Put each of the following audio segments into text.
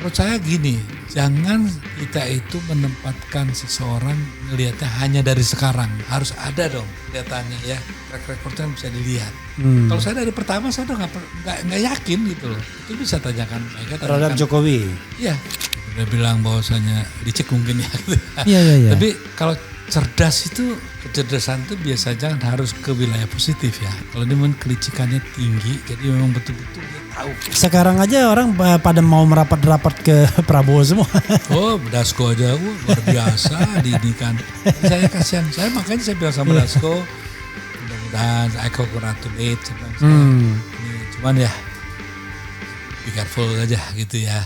menurut saya gini, jangan kita itu menempatkan seseorang ngelihatnya hanya dari sekarang. Harus ada dong kelihatannya ya, track recordnya bisa dilihat. Kalau saya dari pertama saya udah nggak yakin gitu loh. Itu bisa tanyakan mereka. Terhadap Jokowi. Iya, udah bilang bahwasanya dicek mungkin ya. Iya. Tapi kalau cerdas itu, kecerdasan itu biasanya harus ke wilayah positif ya. Kalau dia memang kelicikannya tinggi, jadi memang betul-betul dia tahu. Sekarang aja orang pada mau merapat-rapat ke Prabowo semua. Oh, Dasko aja, luar biasa didikan. Saya kasihan, makanya saya bilang sama Dasko, mudah-mudahan I congratulate. Cuman ya, be careful aja gitu ya.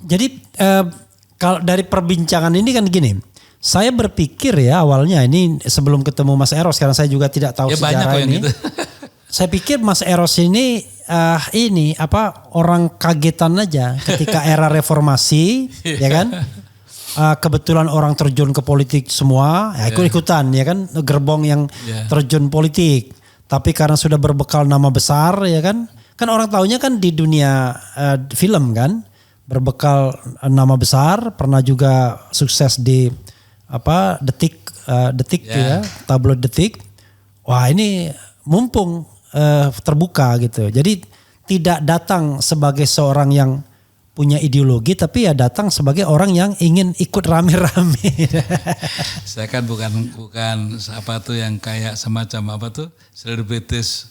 Jadi kalau dari perbincangan ini kan gini, saya berpikir ya awalnya ini sebelum ketemu Mas Eros, karena saya juga tidak tahu sejarah ini. Gitu. Saya pikir Mas Eros ini orang kagetan aja ketika era reformasi, ya kan? Kebetulan orang terjun ke politik semua, ya ikut-ikutan ya kan, gerbong yang terjun politik. Tapi karena sudah berbekal nama besar ya kan orang taunya kan di dunia film kan. Berbekal nama besar, pernah juga sukses di Detik ya, tabloid Detik. Wah ini mumpung terbuka gitu. Jadi tidak datang sebagai seorang yang punya ideologi, tapi ya datang sebagai orang yang ingin ikut rame-rame. Saya kan bukan apa tuh yang kayak semacam apa tuh selebritis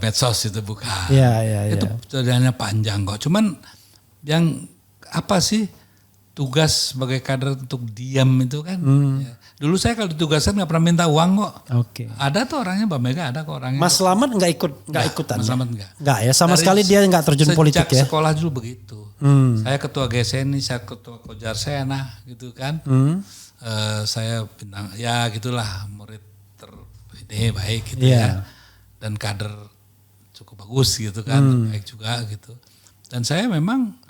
medsos itu bukan. Iya. Itu perjalanannya panjang kok. Cuman yang apa sih tugas sebagai kader untuk diam itu kan. Ya. Dulu saya kalau ditugaskan nggak pernah minta uang kok. Oke. Ada tuh orangnya, Mbak Mega ada kok orangnya. Mas Slamet nggak ikutan. Mas Slamet nggak. Nggak ya, sama sekali dia nggak terjun politik ya. Sejak sekolah dulu begitu. Saya ketua GSNI, saya ketua Kojar Sena gitu kan. Saya bintang ya gitulah murid ini baik gitu ya. Dan kader cukup bagus gitu kan, baik juga gitu. Dan saya memang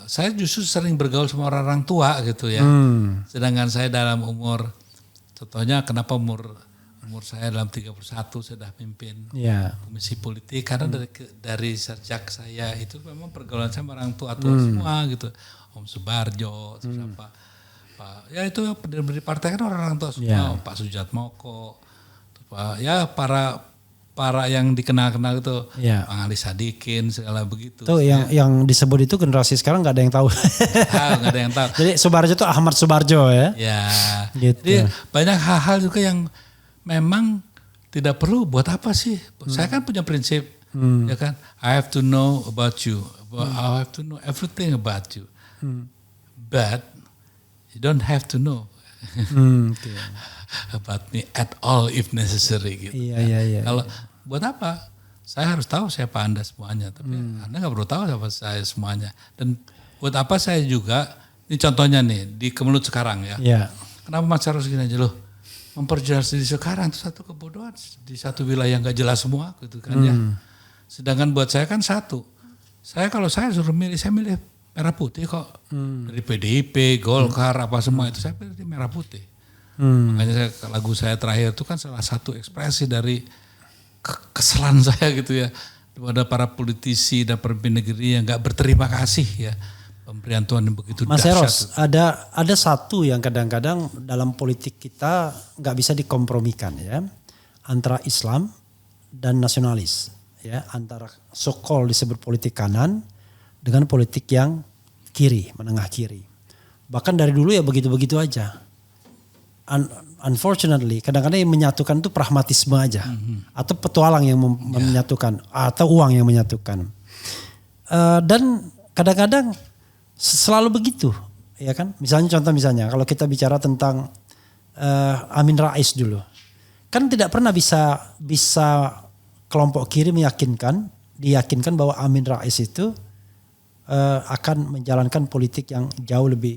saya justru sering bergaul sama orang tua gitu ya. Sedangkan saya dalam umur, contohnya kenapa umur saya dalam 31 sudah pimpin komisi politik. Karena dari sejak saya itu memang pergaulan saya sama orang tua semua gitu. Om Subarjo, siapa. Ya itu pendiri partai kan orang tua semua. Pak Sujatmoko, ya para yang dikenal-kenal itu, Bang Ali Sadikin segala begitu. Tuh yang disebut itu generasi sekarang nggak ada yang tahu. Nggak ada yang tahu. Jadi Subarjo itu Ahmad Subarjo ya. Ya. Gitu. Jadi banyak hal-hal juga yang memang tidak perlu. Buat apa sih? Saya kan punya prinsip, ya kan. I have to know about you. I have to know everything about you. But you don't have to know. About me at all if necessary gitu. Iya. Kalau buat apa? Saya harus tahu siapa Anda semuanya, tapi Anda nggak perlu tahu siapa saya semuanya. Dan buat apa saya juga, ini contohnya nih di Kemelut sekarang ya. Kenapa Mas harus gini aja loh? Memperjelas di sekarang itu satu kebodohan di satu wilayah nggak jelas semua gitu kan ya. Sedangkan buat saya kan satu. Kalau saya suruh milih, saya milih merah putih kok. Dari PDIP, Golkar, apa semua itu saya pilih merah putih. Makanya lagu saya terakhir itu kan salah satu ekspresi dari kekesalan saya gitu ya. Kepada para politisi dan pemimpin negeri yang gak berterima kasih ya. Pemberian Tuhan yang begitu Mas dahsyat. Eros, ada satu yang kadang-kadang dalam politik kita gak bisa dikompromikan ya. Antara Islam dan nasionalis. Ya, antara so-called disebut politik kanan dengan politik yang kiri, menengah kiri. Bahkan dari dulu ya begitu-begitu aja. Unfortunately, kadang-kadang yang menyatukan itu pragmatisme aja, atau petualang yang menyatukan, atau uang yang menyatukan. Dan kadang-kadang selalu begitu, ya kan? Misalnya kalau kita bicara tentang Amin Rais dulu, kan tidak pernah bisa kelompok kiri diyakinkan bahwa Amin Rais itu akan menjalankan politik yang jauh lebih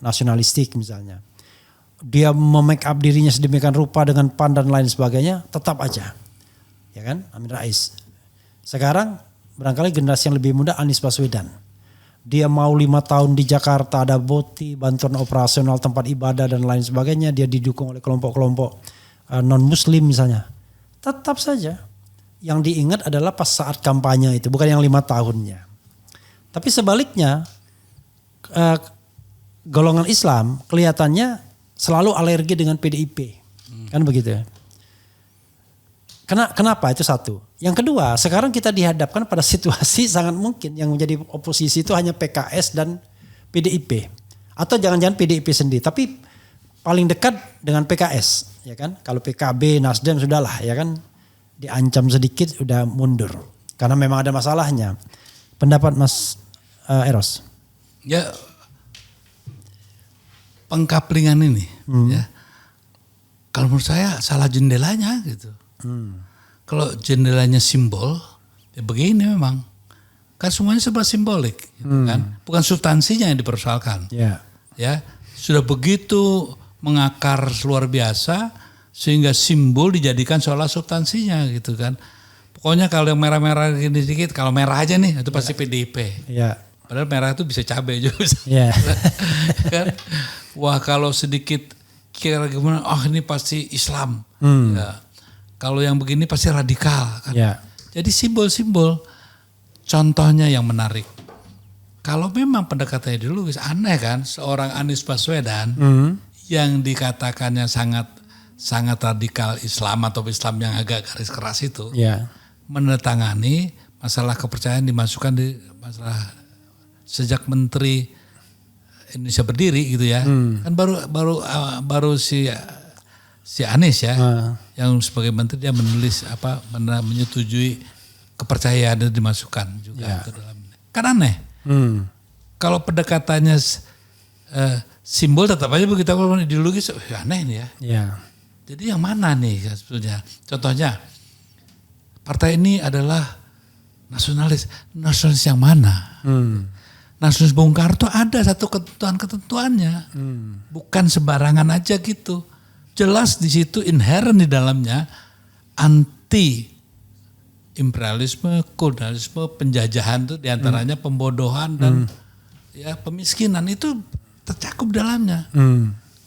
nasionalistik misalnya. Dia memake up dirinya sedemikian rupa dengan PAN dan lain sebagainya, tetap aja. Ya kan, Amin Rais. Sekarang barangkali generasi yang lebih muda Anies Baswedan. Dia mau 5 tahun di Jakarta, ada BOTI, bantuan operasional tempat ibadah dan lain sebagainya. Dia didukung oleh kelompok-kelompok non-muslim misalnya. Tetap saja yang diingat adalah pas saat kampanye itu, bukan yang 5 tahunnya. Tapi sebaliknya golongan Islam kelihatannya selalu alergi dengan PDIP. Kan begitu ya. Kenapa? Itu satu. Yang kedua, sekarang kita dihadapkan pada situasi sangat mungkin yang menjadi oposisi itu hanya PKS dan PDIP. Atau jangan-jangan PDIP sendiri. Tapi paling dekat dengan PKS. Ya kan? Kalau PKB, Nasdem sudahlah ya kan. Diancam sedikit udah mundur. Karena memang ada masalahnya. Pendapat Mas Eros? Ya pengkaplingan ini ya. Kalau menurut saya salah jendelanya gitu. Kalau jendelanya simbol ya begini memang. Kan semuanya serba simbolik gitu kan. Bukan substansinya yang dipersoalkan. Yeah. Ya, sudah begitu mengakar luar biasa sehingga simbol dijadikan seolah substansinya gitu kan. Pokoknya kalau yang merah-merah gini sedikit, kalau merah aja nih itu pasti PDIP. Yeah. Padahal merah itu bisa cabai juga. Yeah. Kan? Wah kalau sedikit kira gimana, ini pasti Islam. Ya. Kalau yang begini pasti radikal. Kan? Yeah. Jadi simbol-simbol, contohnya yang menarik. Kalau memang pendekatannya ideologis, aneh kan seorang Anies Baswedan yang dikatakannya sangat radikal Islam atau Islam yang agak garis keras itu, menandatangani masalah kepercayaan dimasukkan di masalah sejak Menteri Indonesia berdiri gitu ya, kan baru si Anies ya, yang sebagai menteri dia menulis menyetujui kepercayaan itu dimasukkan juga ke dalam. Kan aneh. Kalau pendekatannya simbol tetap aja begitu, kalau ideologis aneh nih ya. Jadi yang mana nih sebetulnya? Contohnya partai ini adalah nasionalis yang mana? Nasionalis Bung Karno ada satu ketentuannya, bukan sembarangan aja gitu. Jelas di situ inherent di dalamnya anti imperialisme, kolonialisme, penjajahan tuh diantaranya pembodohan dan ya pemiskinan itu tercakup dalamnya.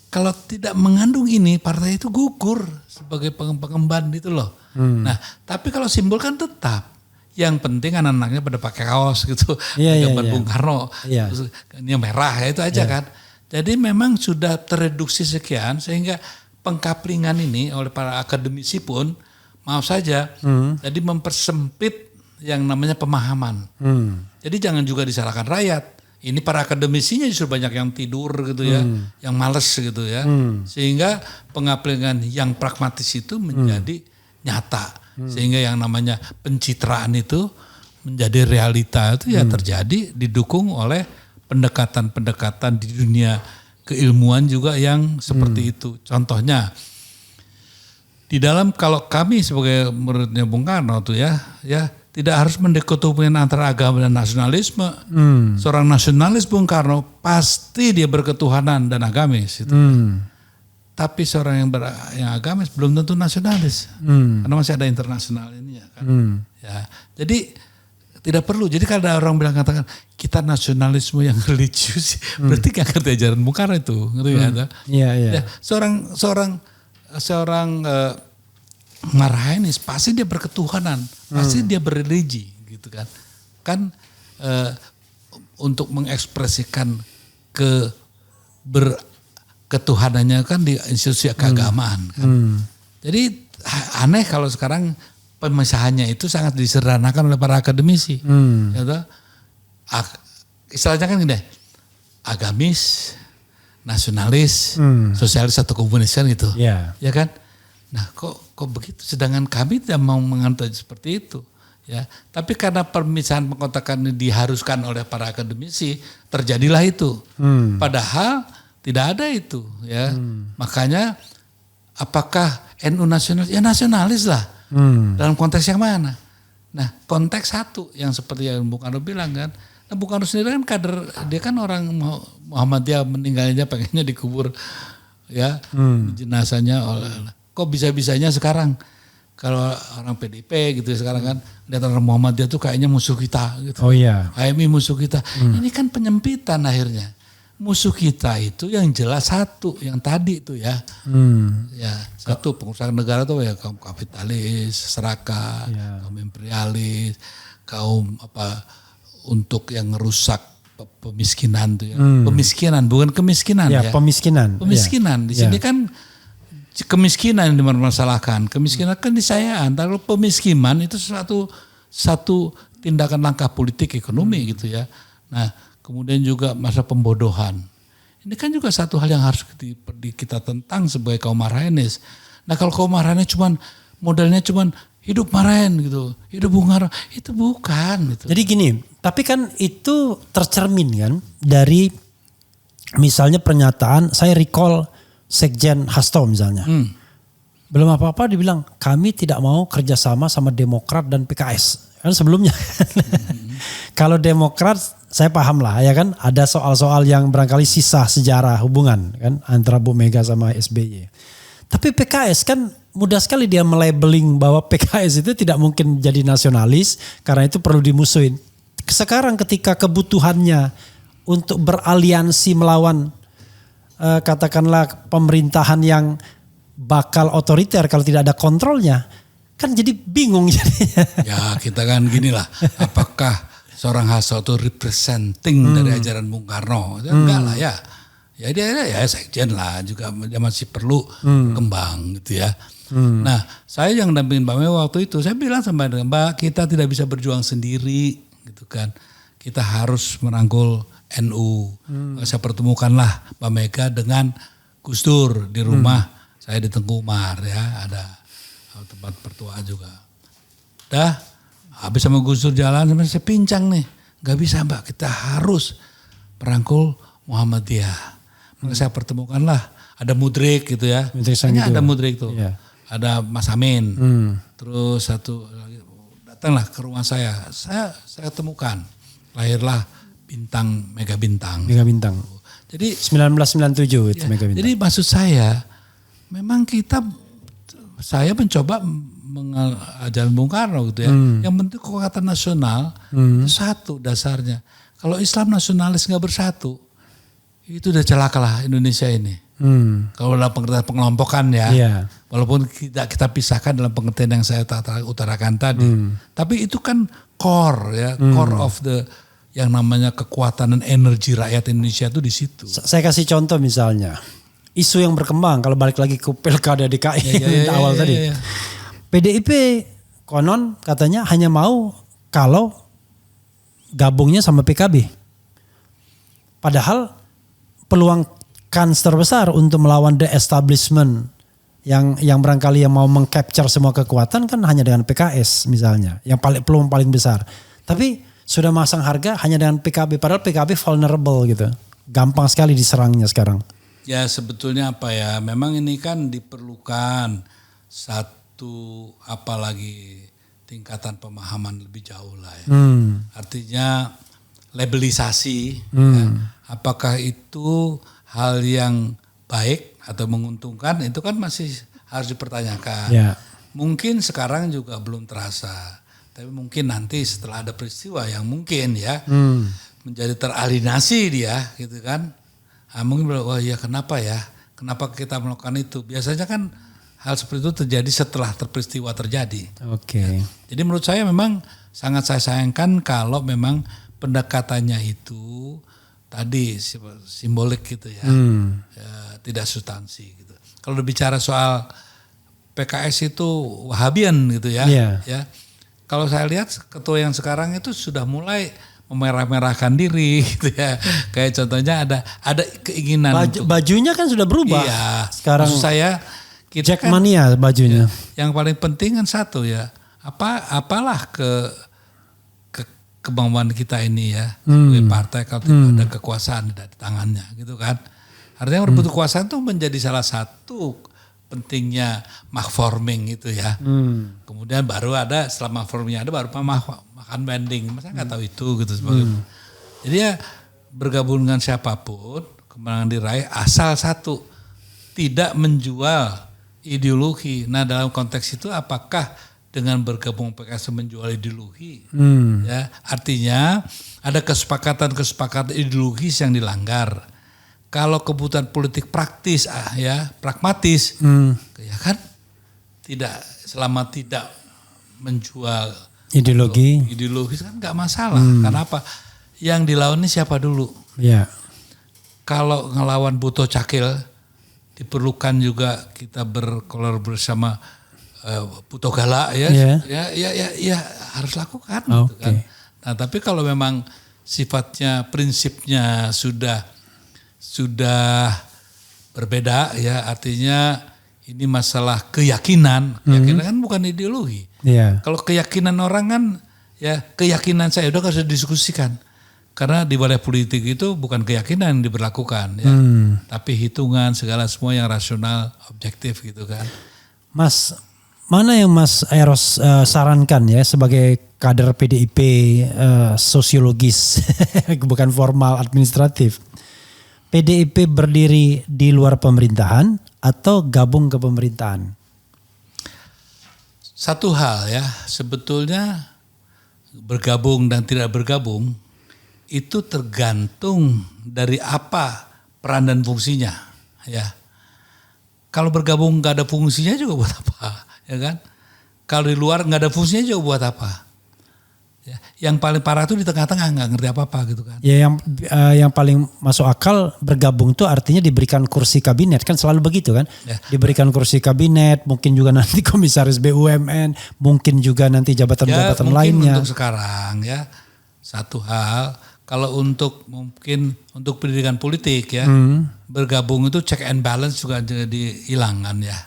Kalau tidak mengandung ini partai itu gugur sebagai pengemban itu loh. Nah tapi kalau simbol kan tetap. Yang penting anak-anaknya pada pakai kaos gitu, gambar Bung Karno, ini merah ya itu aja kan. Jadi memang sudah tereduksi sekian sehingga pengkaplingan ini oleh para akademisi pun maaf saja, jadi mempersempit yang namanya pemahaman. Jadi jangan juga disalahkan rakyat. Ini para akademisinya justru banyak yang tidur gitu ya, yang males gitu ya, sehingga pengkaplingan yang pragmatis itu menjadi nyata. Sehingga yang namanya pencitraan itu menjadi realita itu ya terjadi didukung oleh pendekatan-pendekatan di dunia keilmuan juga yang seperti itu. Contohnya di dalam kalau kami sebagai muridnya Bung Karno tuh ya tidak harus mendikotomikan antara agama dan nasionalisme. Seorang nasionalis Bung Karno pasti dia berketuhanan dan agamis itu. Tapi seorang yang agamis belum tentu nasionalis, karena masih ada internasional ini ya kan. Ya, jadi tidak perlu. Jadi kalau ada orang bilang katakan kita nasionalisme yang religius, berarti nggak ngerti ajaran Bung Karno itu, ngerti ya? Ya, seorang Marhainis pasti dia berketuhanan, pasti dia berreligi, gitu kan? Kan untuk mengekspresikan ketuhanannya kan di institusi keagamaan kan. Jadi aneh kalau sekarang pemisahannya itu sangat disederhanakan oleh para akademisi. Gitu. Istilahnya kan gini, agamis, nasionalis, sosialis atau komunis kan gitu. Ya kan? Nah kok begitu, sedangkan kami tidak mau menganut seperti itu. Ya, tapi karena pemisahan pengkotakan ini diharuskan oleh para akademisi, terjadilah itu. Padahal tidak ada itu ya. Makanya apakah NU nasionalis? Ya nasionalis lah. Dalam konteks yang mana? Nah, konteks satu yang seperti yang Bung Karno bilang kan. Nah, Bung Karno sendiri kan kader, dia kan orang Muhammadiyah, meninggalnya pengennya dikubur ya jenazahnya. Kok bisa-bisanya sekarang kalau orang PDIP gitu sekarang kan lihat orang Muhammadiyah tuh kayaknya musuh kita gitu. Oh iya. HMI musuh kita. Ini kan penyempitan akhirnya. Musuh kita itu yang jelas satu, yang tadi itu ya. Ya, satu pengusaha negara tuh ya kaum kapitalis, serakah, kaum imperialis, kaum untuk yang ngerusak pemiskinan tuh ya. Pemiskinan bukan kemiskinan ya. Pemiskinan. Pemiskinan. Di sini kan kemiskinan yang dimasalahkan. Kemiskinan kan disayaan. Kalau pemiskinan itu satu tindakan langkah politik ekonomi gitu ya. Nah, kemudian juga masa pembodohan. Ini kan juga satu hal yang harus kita tentang sebagai kaum Marhaenis. Nah, kalau kaum Marhaenis modalnya cuman hidup Marhaen gitu, hidup Bung Karno, itu bukan gitu. Jadi gini, tapi kan itu tercermin kan dari misalnya pernyataan, saya recall Sekjen Hasto misalnya. Belum apa-apa dibilang kami tidak mau kerjasama sama Demokrat dan PKS. Kan sebelumnya. Kalau Demokrat saya paham lah ya kan, ada soal-soal yang barangkali sisa sejarah hubungan kan antara Bu Mega sama SBY. Tapi PKS kan mudah sekali dia melabeling bahwa PKS itu tidak mungkin jadi nasionalis karena itu perlu dimusuhin. Sekarang ketika kebutuhannya untuk beraliansi melawan katakanlah pemerintahan yang bakal otoriter kalau tidak ada kontrolnya, kan jadi bingung jadinya. Ya kita kan gini lah, apakah seorang Hasto itu representing dari ajaran Bung Karno? Enggak lah ya. Ya dia ya sekjen lah, juga dia masih perlu kembang gitu ya. Nah, saya yang dampingin Mbak Mega waktu itu, saya bilang sama Mbak, kita tidak bisa berjuang sendiri gitu kan. Kita harus merangkul NU. Saya pertemukanlah Mbak Mega dengan Gus Dur di rumah saya di Tengku Umar ya, ada tempat pertua juga. Dah habis sama Gus Dur jalan, saya pincang nih. Gak bisa Mbak, kita harus merangkul Muhammadiyah. Maka saya pertemukanlah, ada Mudrik gitu ya. Ada Mudrik tuh. Yeah. Ada Mas Amin. Terus satu lagi, datanglah ke rumah saya temukan. Lahirlah Mega Bintang. Mega Bintang. Jadi 1997 itu ya, Mega Bintang. Jadi maksud saya, memang saya mencoba ajaran Bung Karno gitu ya. Yang penting kekuatan nasional itu satu dasarnya. Kalau Islam nasionalis nggak bersatu, itu udah celakalah Indonesia ini. Kalau dalam pengertian pengelompokan ya, walaupun kita pisahkan dalam pengertian yang saya utarakan tadi, tapi itu kan core ya, core of the yang namanya kekuatan dan energi rakyat Indonesia itu di situ. Saya kasih contoh misalnya, isu yang berkembang kalau balik lagi ke Pilkada DKI awal tadi. PDIP konon katanya hanya mau kalau gabungnya sama PKB. Padahal peluang kans terbesar untuk melawan the establishment yang barangkali yang mau mengcapture semua kekuatan kan hanya dengan PKS misalnya, yang peluang paling besar. Tapi sudah masang harga hanya dengan PKB, padahal PKB vulnerable gitu, gampang sekali diserangnya sekarang. Ya sebetulnya memang ini kan diperlukan satu apalagi tingkatan pemahaman lebih jauh lah ya. Artinya labelisasi, ya, apakah itu hal yang baik atau menguntungkan, itu kan masih harus dipertanyakan. Yeah. Mungkin sekarang juga belum terasa, tapi mungkin nanti setelah ada peristiwa yang mungkin ya menjadi teralienasi dia gitu kan. Mungkin wah ya kenapa kita melakukan itu. Biasanya kan hal seperti itu terjadi setelah peristiwa terjadi. Oke. Ya. Jadi menurut saya memang sangat saya sayangkan kalau memang pendekatannya itu tadi simbolik gitu ya, tidak substansi gitu. Kalau bicara soal PKS itu Wahabian gitu ya, ya. Kalau saya lihat ketua yang sekarang itu sudah mulai memerah-merahkan diri gitu ya. Kayak contohnya ada keinginan bajunya kan sudah berubah. Iya. Sekarang maksud saya kita Jackmania bajunya. Yang paling penting kan satu ya, apalah kemauan kita ini ya sebagai partai kalau tidak ada kekuasaan di tangannya gitu kan. Artinya merebut kekuasaan itu menjadi salah satu pentingnya mark forming itu ya. Kemudian baru ada setelah mark forming ada baru makan bending. Masa nggak tahu itu gitu sebagainya. Jadi ya bergabung dengan siapapun kemenangan diraih asal satu tidak menjual ideologi. Nah dalam konteks itu apakah dengan bergabung PKS menjual ideologi? Ya artinya ada kesepakatan ideologis yang dilanggar. Kalau kebutuhan politik praktis ya pragmatis ya kan tidak selama tidak menjual ideologis kan nggak masalah. Karena apa? Yang dilawan ini siapa dulu? Ya. Kalau ngelawan butuh cakil diperlukan juga kita berkolaborasi bersama butuh galak ya. Ya harus lakukan gitu kan. Nah, tapi kalau memang sifatnya prinsipnya sudah berbeda ya artinya ini masalah keyakinan kan bukan ideologi. Kalau keyakinan orang kan ya keyakinan saya udah harus didiskusikan karena di wilayah politik itu bukan keyakinan yang diberlakukan ya tapi hitungan segala semua yang rasional objektif gitu kan. Mas, mana yang Mas Eros sarankan ya sebagai kader PDIP sosiologis bukan formal administratif? PDIP berdiri di luar pemerintahan atau gabung ke pemerintahan? Satu hal ya, sebetulnya bergabung dan tidak bergabung itu tergantung dari apa peran dan fungsinya ya. Kalau bergabung nggak ada fungsinya juga buat apa ya kan? Kalau di luar nggak ada fungsinya juga buat apa? Ya, yang paling parah tuh di tengah-tengah nggak ngerti apa-apa gitu kan. Ya yang paling masuk akal bergabung tuh artinya diberikan kursi kabinet kan selalu begitu kan. Ya. Diberikan kursi kabinet mungkin juga nanti komisaris BUMN mungkin juga nanti jabatan-jabatan lainnya. Mungkin untuk sekarang ya satu hal kalau mungkin untuk pendidikan politik ya bergabung itu check and balance juga jadi hilangan ya.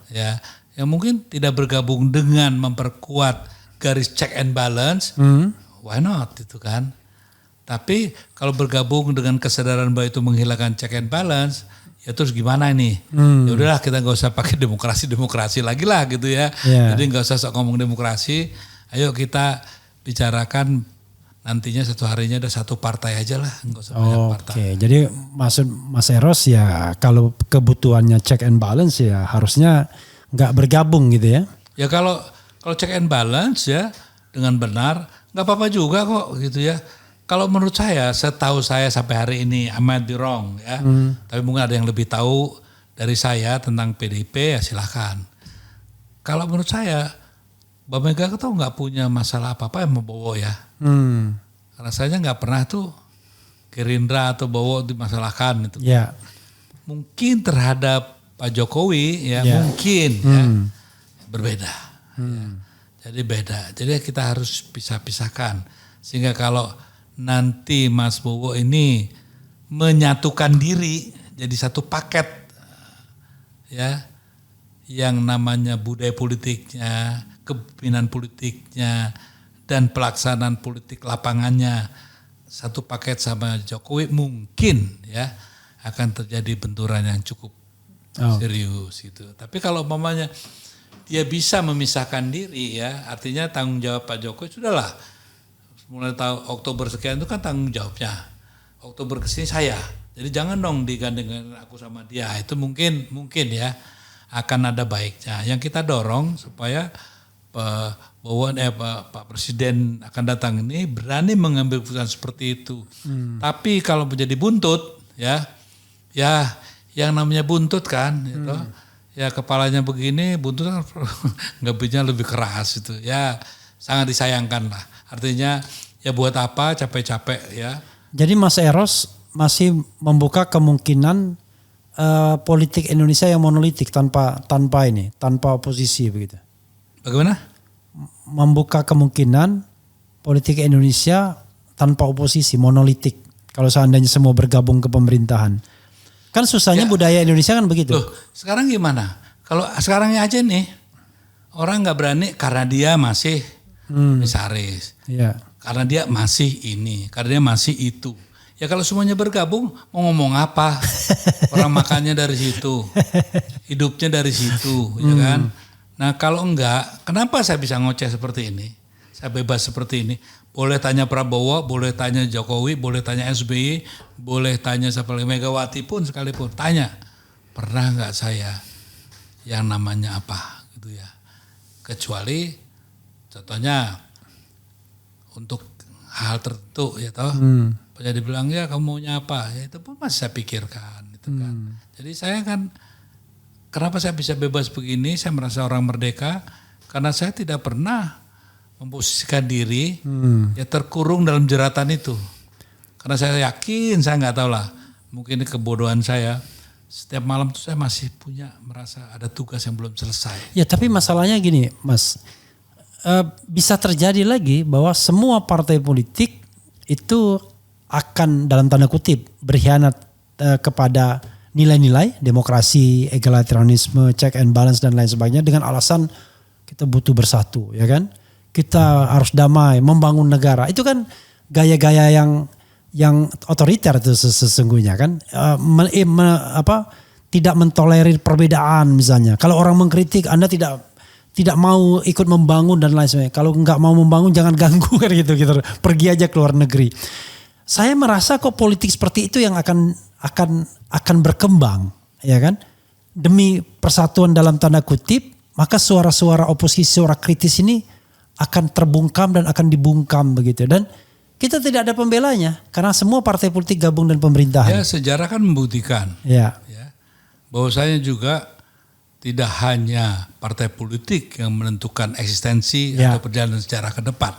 Ya yang mungkin tidak bergabung dengan memperkuat garis check and balance, why not gitu kan. Tapi kalau bergabung dengan kesadaran bahwa itu menghilangkan check and balance, ya terus gimana ini? Ya udahlah kita nggak usah pakai demokrasi lagi lah gitu ya. Jadi nggak usah sok ngomong demokrasi, ayo kita bicarakan nantinya satu harinya ada satu partai aja lah, nggak usah banyak partai. Oke, jadi maksud Mas Eros ya kalau kebutuhannya check and balance ya harusnya nggak bergabung gitu ya? Ya kalau check and balance ya dengan benar nggak apa-apa juga kok gitu ya. Kalau menurut saya, setahu saya sampai hari ini I might be wrong ya. Tapi mungkin ada yang lebih tahu dari saya tentang PDIP ya silahkan. Kalau menurut saya Mbak Mega tuh nggak punya masalah apa-apa yang mau Bowo ya. Rasanya nggak pernah tuh Gerindra atau Bowo dimasalahkan itu. Mungkin terhadap Pak Jokowi ya mungkin ya berbeda. Jadi beda. Jadi kita harus pisah-pisahkan. Sehingga kalau nanti Mas Bowo ini menyatukan diri jadi satu paket ya yang namanya budaya politiknya, kepemimpinan politiknya dan pelaksanaan politik lapangannya satu paket sama Jokowi mungkin ya akan terjadi benturan yang cukup serius gitu. Tapi kalau umpamanya dia bisa memisahkan diri ya, artinya tanggung jawab Pak Jokowi sudahlah. Mulai Oktober sekian itu kan tanggung jawabnya. Oktober kesini saya. Jadi jangan dong digandeng aku sama dia. Itu mungkin ya akan ada baiknya. Yang kita dorong supaya Pak Presiden akan datang ini berani mengambil keputusan seperti itu. Tapi kalau menjadi buntut ya yang namanya buntut kan gitu. Ya kepalanya begini, buntut kan nggak lebih keras itu. Ya sangat disayangkan lah. Artinya ya buat apa capek-capek ya. Jadi Mas Eros masih membuka kemungkinan politik Indonesia yang monolitik tanpa oposisi begitu. Bagaimana? Membuka kemungkinan politik Indonesia tanpa oposisi monolitik. Kalau seandainya semua bergabung ke pemerintahan. Kan susahnya budaya Indonesia kan begitu. Loh, sekarang gimana? Kalau sekarangnya aja nih, orang nggak berani karena dia masih komisaris. Karena dia masih ini, karena dia masih itu. Ya kalau semuanya bergabung mau ngomong apa? Orang makannya dari situ, hidupnya dari situ, ya kan? Nah kalau enggak, kenapa saya bisa ngoceh seperti ini? Saya bebas seperti ini. Boleh tanya Prabowo, boleh tanya Jokowi, boleh tanya SBY, boleh tanya siapa lagi, Megawati pun sekalipun. Tanya, pernah nggak saya yang namanya apa gitu ya? Kecuali contohnya untuk hal tertentu ya toh. Jadi bilang ya kamu maunya apa? Ya itu pun masih saya pikirkan gitu kan. Jadi saya kan kenapa saya bisa bebas begini? Saya merasa orang merdeka karena saya tidak pernah memposisikan diri ya terkurung dalam jeratan itu. Karena saya yakin, saya nggak tahu lah, mungkin ini kebodohan saya. Setiap malam tuh saya masih merasa ada tugas yang belum selesai. Ya tapi masalahnya gini, Mas, bisa terjadi lagi bahwa semua partai politik itu akan dalam tanda kutip berkhianat kepada nilai-nilai demokrasi, egalitarianisme, check and balance dan lain sebagainya dengan alasan kita butuh bersatu, ya kan? Kita harus damai, membangun negara. Itu kan gaya-gaya yang otoriter itu sesungguhnya kan. Tidak mentolerir perbedaan misalnya. Kalau orang mengkritik, Anda tidak mau ikut membangun dan lain sebagainya. Kalau nggak mau membangun jangan ganggu kan gitu. Pergi aja ke luar negeri. Saya merasa kok politik seperti itu yang akan berkembang, ya kan? Demi persatuan dalam tanda kutip, maka suara-suara oposisi, suara kritis ini akan terbungkam dan akan dibungkam begitu. Dan kita tidak ada pembelanya karena semua partai politik gabung dan pemerintahan. Ya sejarah kan membuktikan ya, bahwasanya juga tidak hanya partai politik yang menentukan eksistensi atau perjalanan sejarah ke depan.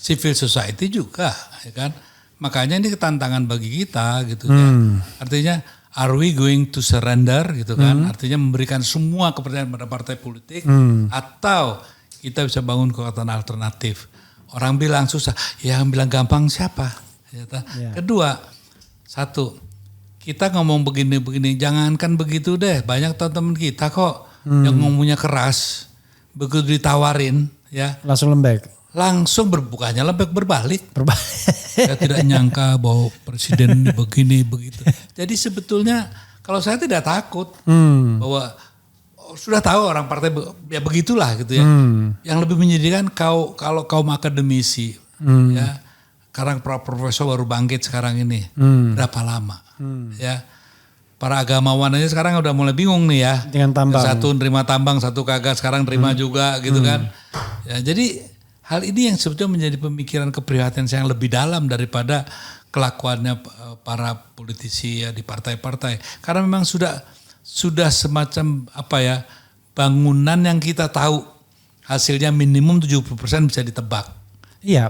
Civil society juga, ya kan. Makanya ini tantangan bagi kita gitu ya. Artinya are we going to surrender gitu kan. Artinya memberikan semua kepercayaan pada partai politik atau kita bisa bangun kekuatan alternatif. Orang bilang susah, yang bilang gampang siapa? Kedua, satu, kita ngomong begini-begini, jangankan begitu deh. Banyak teman-teman kita kok yang ngomongnya keras, begitu ditawarin ya langsung lembek. Langsung bukannya lembek berbalik. Saya tidak nyangka bahwa presiden ini begini begitu. Jadi sebetulnya kalau saya tidak takut bahwa sudah tahu orang partai ya begitulah gitu ya. Yang lebih menyedihkan kalau kaum akademisi ya. Sekarang profesor baru bangkit sekarang ini. Berapa lama ya. Para agamawan aja sekarang udah mulai bingung nih ya. Dengan tambang. Satu nerima tambang, satu kagak, sekarang nerima juga gitu kan. Ya, jadi hal ini yang sebetulnya menjadi pemikiran keprihatinan saya yang lebih dalam daripada kelakuannya para politisi ya di partai-partai. Karena memang sudah semacam bangunan yang kita tahu hasilnya minimum 70% bisa ditebak. Iya,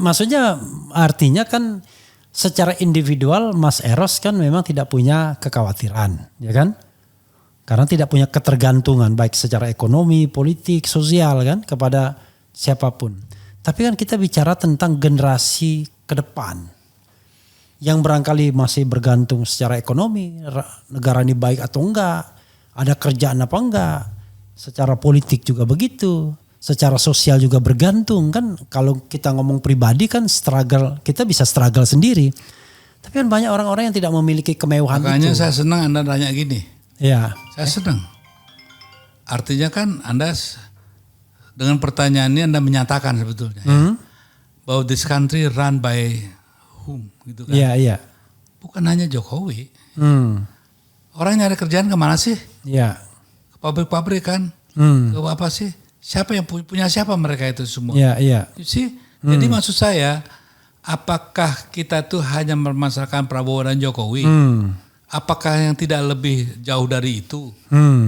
maksudnya artinya kan secara individual Mas Eros kan memang tidak punya kekhawatiran, ya kan? Karena tidak punya ketergantungan baik secara ekonomi, politik, sosial kan kepada siapapun. Tapi kan kita bicara tentang generasi ke depan yang barangkali masih bergantung secara ekonomi, negara ini baik atau enggak, ada kerjaan apa enggak, secara politik juga begitu, secara sosial juga bergantung kan. Kalau kita ngomong pribadi kan struggle, kita bisa struggle sendiri. Tapi kan banyak orang-orang yang tidak memiliki kemewahan. Makanya itu. Saya senang Anda nanya gini. Ya. Saya senang. Artinya kan Anda dengan pertanyaan ini Anda menyatakan sebetulnya ya, bahwa this country run by whom gitu kan. Iya. Bukan hanya Jokowi. Orang nyari kerjaan kemana sih? Iya. Ke pabrik-pabrik kan. Ke apa sih? Siapa yang punya siapa mereka itu semua? Iya. Jadi maksud saya, apakah kita tuh hanya mempermasalahkan Prabowo dan Jokowi? Apakah yang tidak lebih jauh dari itu?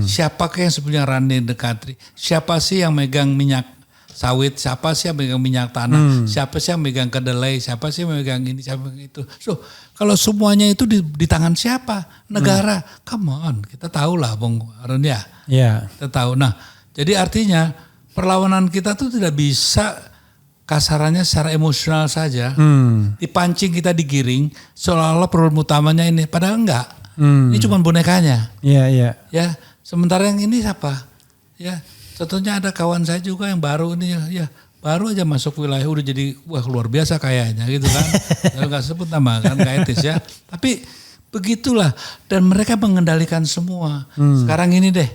Siapakah yang sebenarnya running the country? Siapa sih yang megang minyak sawit? Siapa sih yang megang minyak tanah? Siapa sih yang megang kedelai? Siapa sih yang megang ini? Siapa yang itu? So, kalau semuanya itu di tangan siapa? Negara. Come on, kita tahu lah Bung Arun ya. Iya. Kita tahu. Nah, jadi artinya perlawanan kita tuh tidak bisa kasarannya secara emosional saja. Dipancing kita digiring seolah-olah problem utamanya ini. Padahal enggak. Ini cuma bonekanya. Iya. Ya, sementara yang ini siapa? Ya, contohnya ada kawan saya juga yang baru ini ya baru aja masuk wilayah udah jadi wah luar biasa kayaknya gitu kan. Kalau nggak sebut nama kan gak etis ya. Tapi begitulah dan mereka mengendalikan semua. Sekarang ini deh,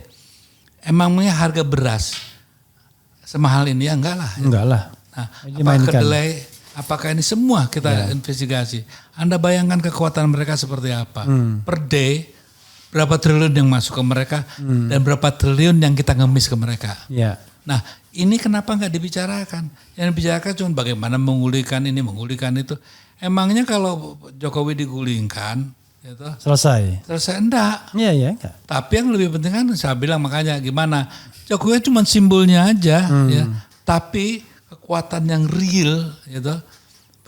emangnya harga beras semahal ini ya enggak lah. Enggak lah. Nah, apakah kedelai, apakah ini semua kita investigasi. Anda bayangkan kekuatan mereka seperti apa. Per day berapa triliun yang masuk ke mereka dan berapa triliun yang kita ngemis ke mereka. Yeah. Nah ini kenapa nggak dibicarakan? Yang dibicarakan cuma bagaimana menggulingkan ini, menggulingkan itu. Emangnya kalau Jokowi digulingkan, gitu, selesai enggak? Iya ya. Enggak. Tapi yang lebih penting kan saya bilang makanya gimana? Jokowi cuma simbolnya aja, ya. Tapi kekuatan yang real, gitu.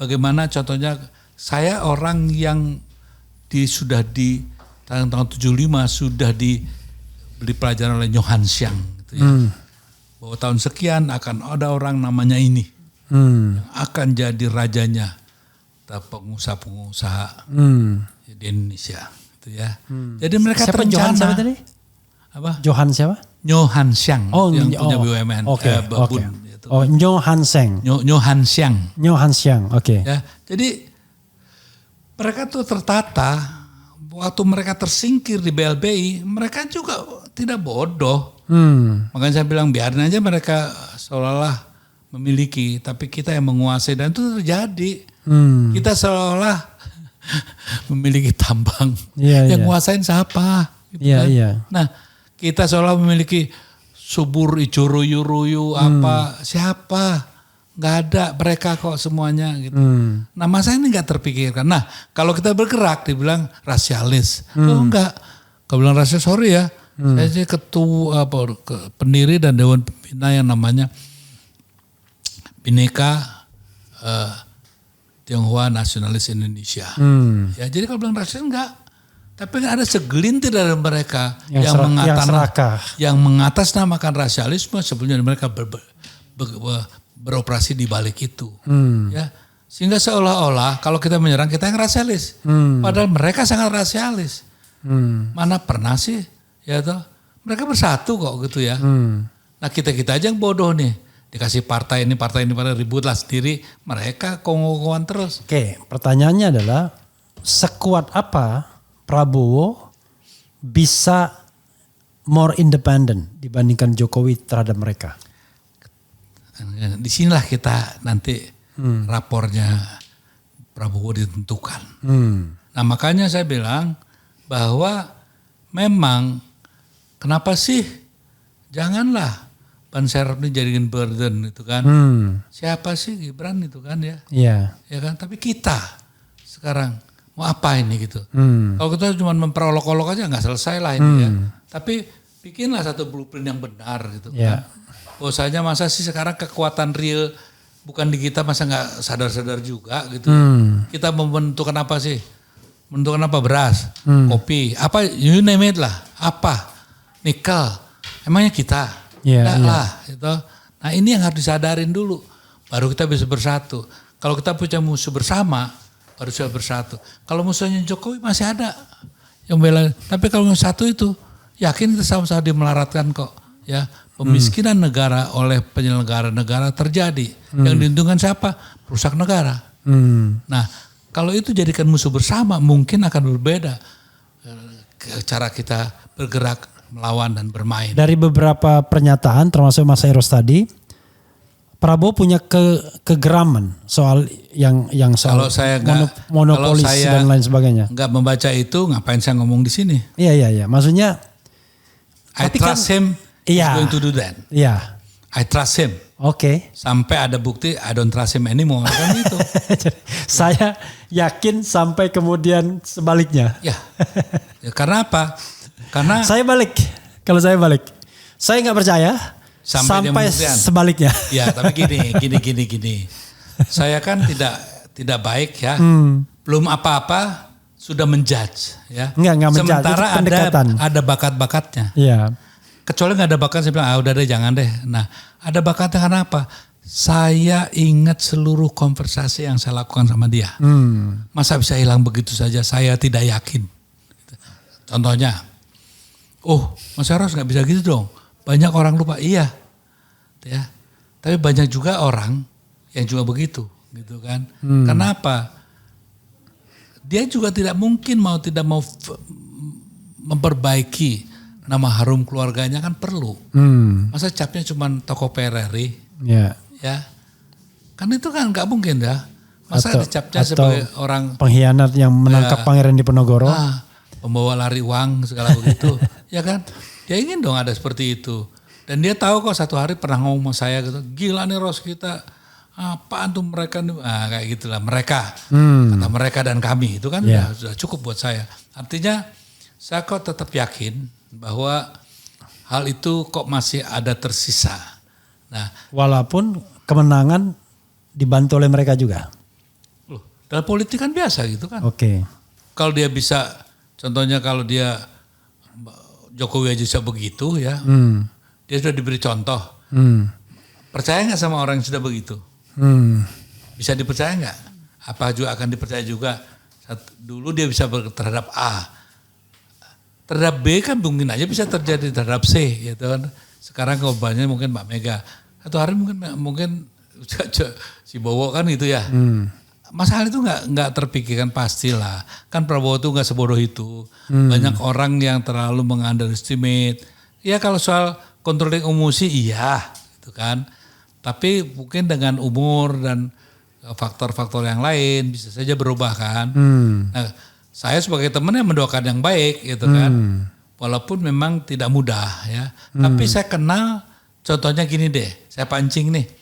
Bagaimana contohnya? Saya orang yang sudah di tahun 75 sudah diberi pelajaran oleh Johan Xiang, gitu ya. Bahwa tahun sekian akan ada orang namanya ini yang akan jadi rajanya pengusaha-pengusaha di Indonesia, gitu ya. Jadi mereka siapa terencana. Johan siapa tadi? Apa? Johan siapa? Johan Xiang yang punya BUMN. Okay. Gitu. Johan Xiang. Johan Xiang. Johan Xiang, oke. Ya, jadi mereka tuh tertata. Waktu mereka tersingkir di BLBI, mereka juga tidak bodoh. Makanya saya bilang biarin aja mereka seolah-olah memiliki, tapi kita yang menguasai dan itu terjadi. Kita seolah-olah memiliki tambang, yang nguasain siapa? Gitu kan? Nah, kita seolah memiliki subur icuruyu-ruyu apa siapa? Nggak ada, mereka kok semuanya gitu. Nah masa ini nggak terpikirkan. Nah kalau kita bergerak dibilang rasialis. Oh enggak, kalau bilang rasialis sorry ya. Saya sih ketua pendiri dan dewan pembina yang namanya Bhinneka Tionghoa Nasionalis Indonesia. Ya jadi kalau bilang rasialis enggak. Tapi ada segelintir dari mereka yang mengatasnamakan rasialisme sebelumnya mereka beroperasi di balik itu, ya sehingga seolah-olah kalau kita menyerang kita yang rasialis, padahal mereka sangat rasialis. Mana pernah sih, ya toh mereka bersatu kok gitu ya. Nah kita aja yang bodoh nih, dikasih partai ini ributlah sendiri, mereka kongkowan terus. Oke, pertanyaannya adalah sekuat apa Prabowo bisa more independent dibandingkan Jokowi terhadap mereka? Di sinilah kita nanti rapornya Prabowo ditentukan. Nah makanya saya bilang bahwa memang kenapa sih janganlah Ban Serap ini jadikan burden itu kan. Siapa sih Gibran itu kan ya. Iya. Ya kan, tapi kita sekarang mau apa ini gitu. Kalau kita cuma memperolok-olok aja nggak selesai lah ini ya. Tapi bikinlah satu blueprint yang benar gitu kan. Bahwasanya masa sih sekarang kekuatan real bukan di kita, masa nggak sadar-sadar juga gitu. Kita membentukkan apa sih? Menentukan apa? Beras, kopi, apa you name it lah. Apa? Nikel. Emangnya kita? Lah gitu. Nah ini yang harus disadarin dulu. Baru kita bisa bersatu. Kalau kita punya musuh bersama, baru bisa bersatu. Kalau musuhnya Jokowi masih ada yang bela. Tapi kalau satu itu, yakin kita sama-sama dimelaratkan kok. Ya. Pemiskinan negara oleh penyelenggara negara terjadi. Yang diuntungkan siapa? Perusak negara. Nah kalau itu jadikan musuh bersama mungkin akan berbeda cara kita bergerak, melawan dan bermain. Dari beberapa pernyataan termasuk Mas Eros tadi, Prabowo punya kegeraman soal yang soal monopolis dan lain sebagainya. Enggak membaca itu ngapain saya ngomong di sini? Iya. Maksudnya I trust him. Iya. Going to do that. Iya. I trust him. Oke. Sampai ada bukti I don't trust him anymore kan itu. Saya yakin sampai kemudian sebaliknya. Ya karena apa? Karena saya balik. Kalau saya balik, saya nggak percaya sampai sebaliknya. Ya tapi gini. Saya kan tidak baik ya. Belum apa-apa sudah menjudge ya. Enggak menjudge. Sementara ada bakat-bakatnya. Iya. Kecuali nggak ada bakat, saya bilang udah deh jangan deh. Nah ada bakatnya karena apa? Saya ingat seluruh konversasi yang saya lakukan sama dia. Masa bisa hilang begitu saja? Saya tidak yakin. Contohnya, Mas Eros nggak bisa gitu dong. Banyak orang lupa. Iya, ya. Tapi banyak juga orang yang juga begitu, gitu kan. Kenapa? Dia juga tidak mungkin tidak mau memperbaiki nama harum keluarganya, kan perlu. Masa capnya cuma toko PRRI? Ya. Kan itu kan nggak mungkin ya. Masa dicapnya sebagai orang pengkhianat yang menangkap Pangeran Diponegoro? Pembawa lari uang segala begitu, ya kan? Dia ingin dong ada seperti itu. Dan dia tahu kok satu hari pernah ngomong sama saya gitu, gila nih Ros kita, apaan tuh mereka nih, kayak gitulah mereka, kata mereka dan kami itu kan sudah cukup buat saya. Artinya saya kok tetap yakin bahwa hal itu kok masih ada tersisa. Nah, walaupun kemenangan dibantu oleh mereka juga. Loh, dalam politik kan biasa gitu kan. Oke. Kalau dia bisa, contohnya kalau dia Jokowi aja bisa begitu ya. Dia sudah diberi contoh. Percaya nggak sama orang yang sudah begitu? Bisa dipercaya nggak? Apa juga akan dipercaya juga? Dulu dia bisa terhadap A, terhadap B kan mungkin aja bisa terjadi terhadap C, gitu kan. Sekarang korbannya mungkin Mbak Mega. Satu hari mungkin si Bowo kan gitu ya. Masalah itu nggak terpikirkan, pastilah. Kan Prabowo itu nggak sebodoh itu. Banyak orang yang terlalu meng-underestimate. Ya kalau soal controlling emosi iya gitu kan. Tapi mungkin dengan umur dan faktor-faktor yang lain bisa saja berubah kan. Nah, saya sebagai teman yang mendoakan yang baik gitu kan. Walaupun memang tidak mudah ya. Tapi saya kenal, contohnya gini deh, saya pancing nih.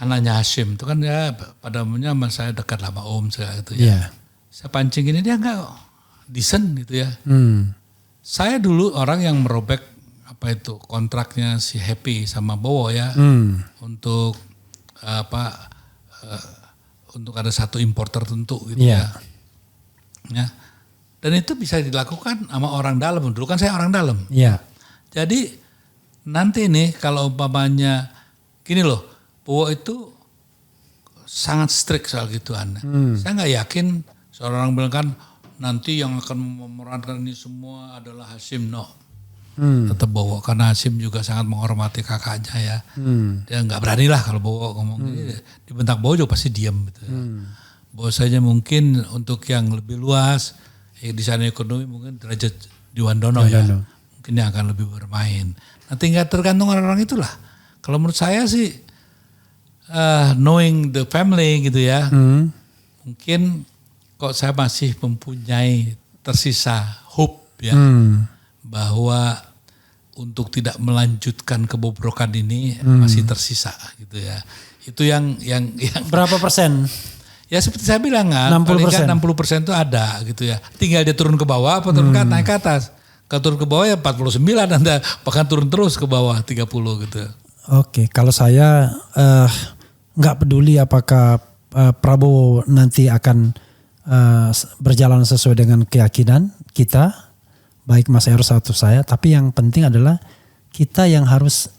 Anaknya Hashim itu kan ya pada umumnya saya dekat sama Om segala gitu ya. Saya pancing ini dia enggak decent gitu ya. Saya dulu orang yang merobek kontraknya si Happy sama Bowo ya. Untuk untuk ada satu impor tertentu gitu ya. Dan itu bisa dilakukan sama orang dalam. Dulu kan saya orang dalam. Jadi nanti nih kalau umpamanya gini loh, Bowo itu sangat strict soal gituan. Saya nggak yakin seorang bilang kan nanti yang akan memerankan ini semua adalah Hashim. No, tetap Bowo karena Hashim juga sangat menghormati kakaknya ya. Dia nggak berani lah kalau Bowo ngomong ini. Dibentak Bowo juga pasti diam gitu. Bowo saja mungkin untuk yang lebih luas, desain ekonomi mungkin derajat Diwandono ya. Mungkin yang akan lebih bermain. Nah tinggal tergantung orang-orang itulah. Kalau menurut saya sih knowing the family gitu ya, mungkin kok saya masih mempunyai tersisa hope ya, bahwa untuk tidak melanjutkan kebobrokan ini masih tersisa gitu ya. Itu yang berapa persen? Ya seperti saya bilang kan, 60%. 60% itu ada gitu ya. Tinggal dia turun ke bawah apa turun naik ke atas. Kalau turun ke bawah ya 49, Anda bahkan turun terus ke bawah 30 gitu. Oke, kalau saya nggak peduli apakah Prabowo nanti akan berjalan sesuai dengan keyakinan kita, baik Mas Eros atau saya, tapi yang penting adalah kita yang harus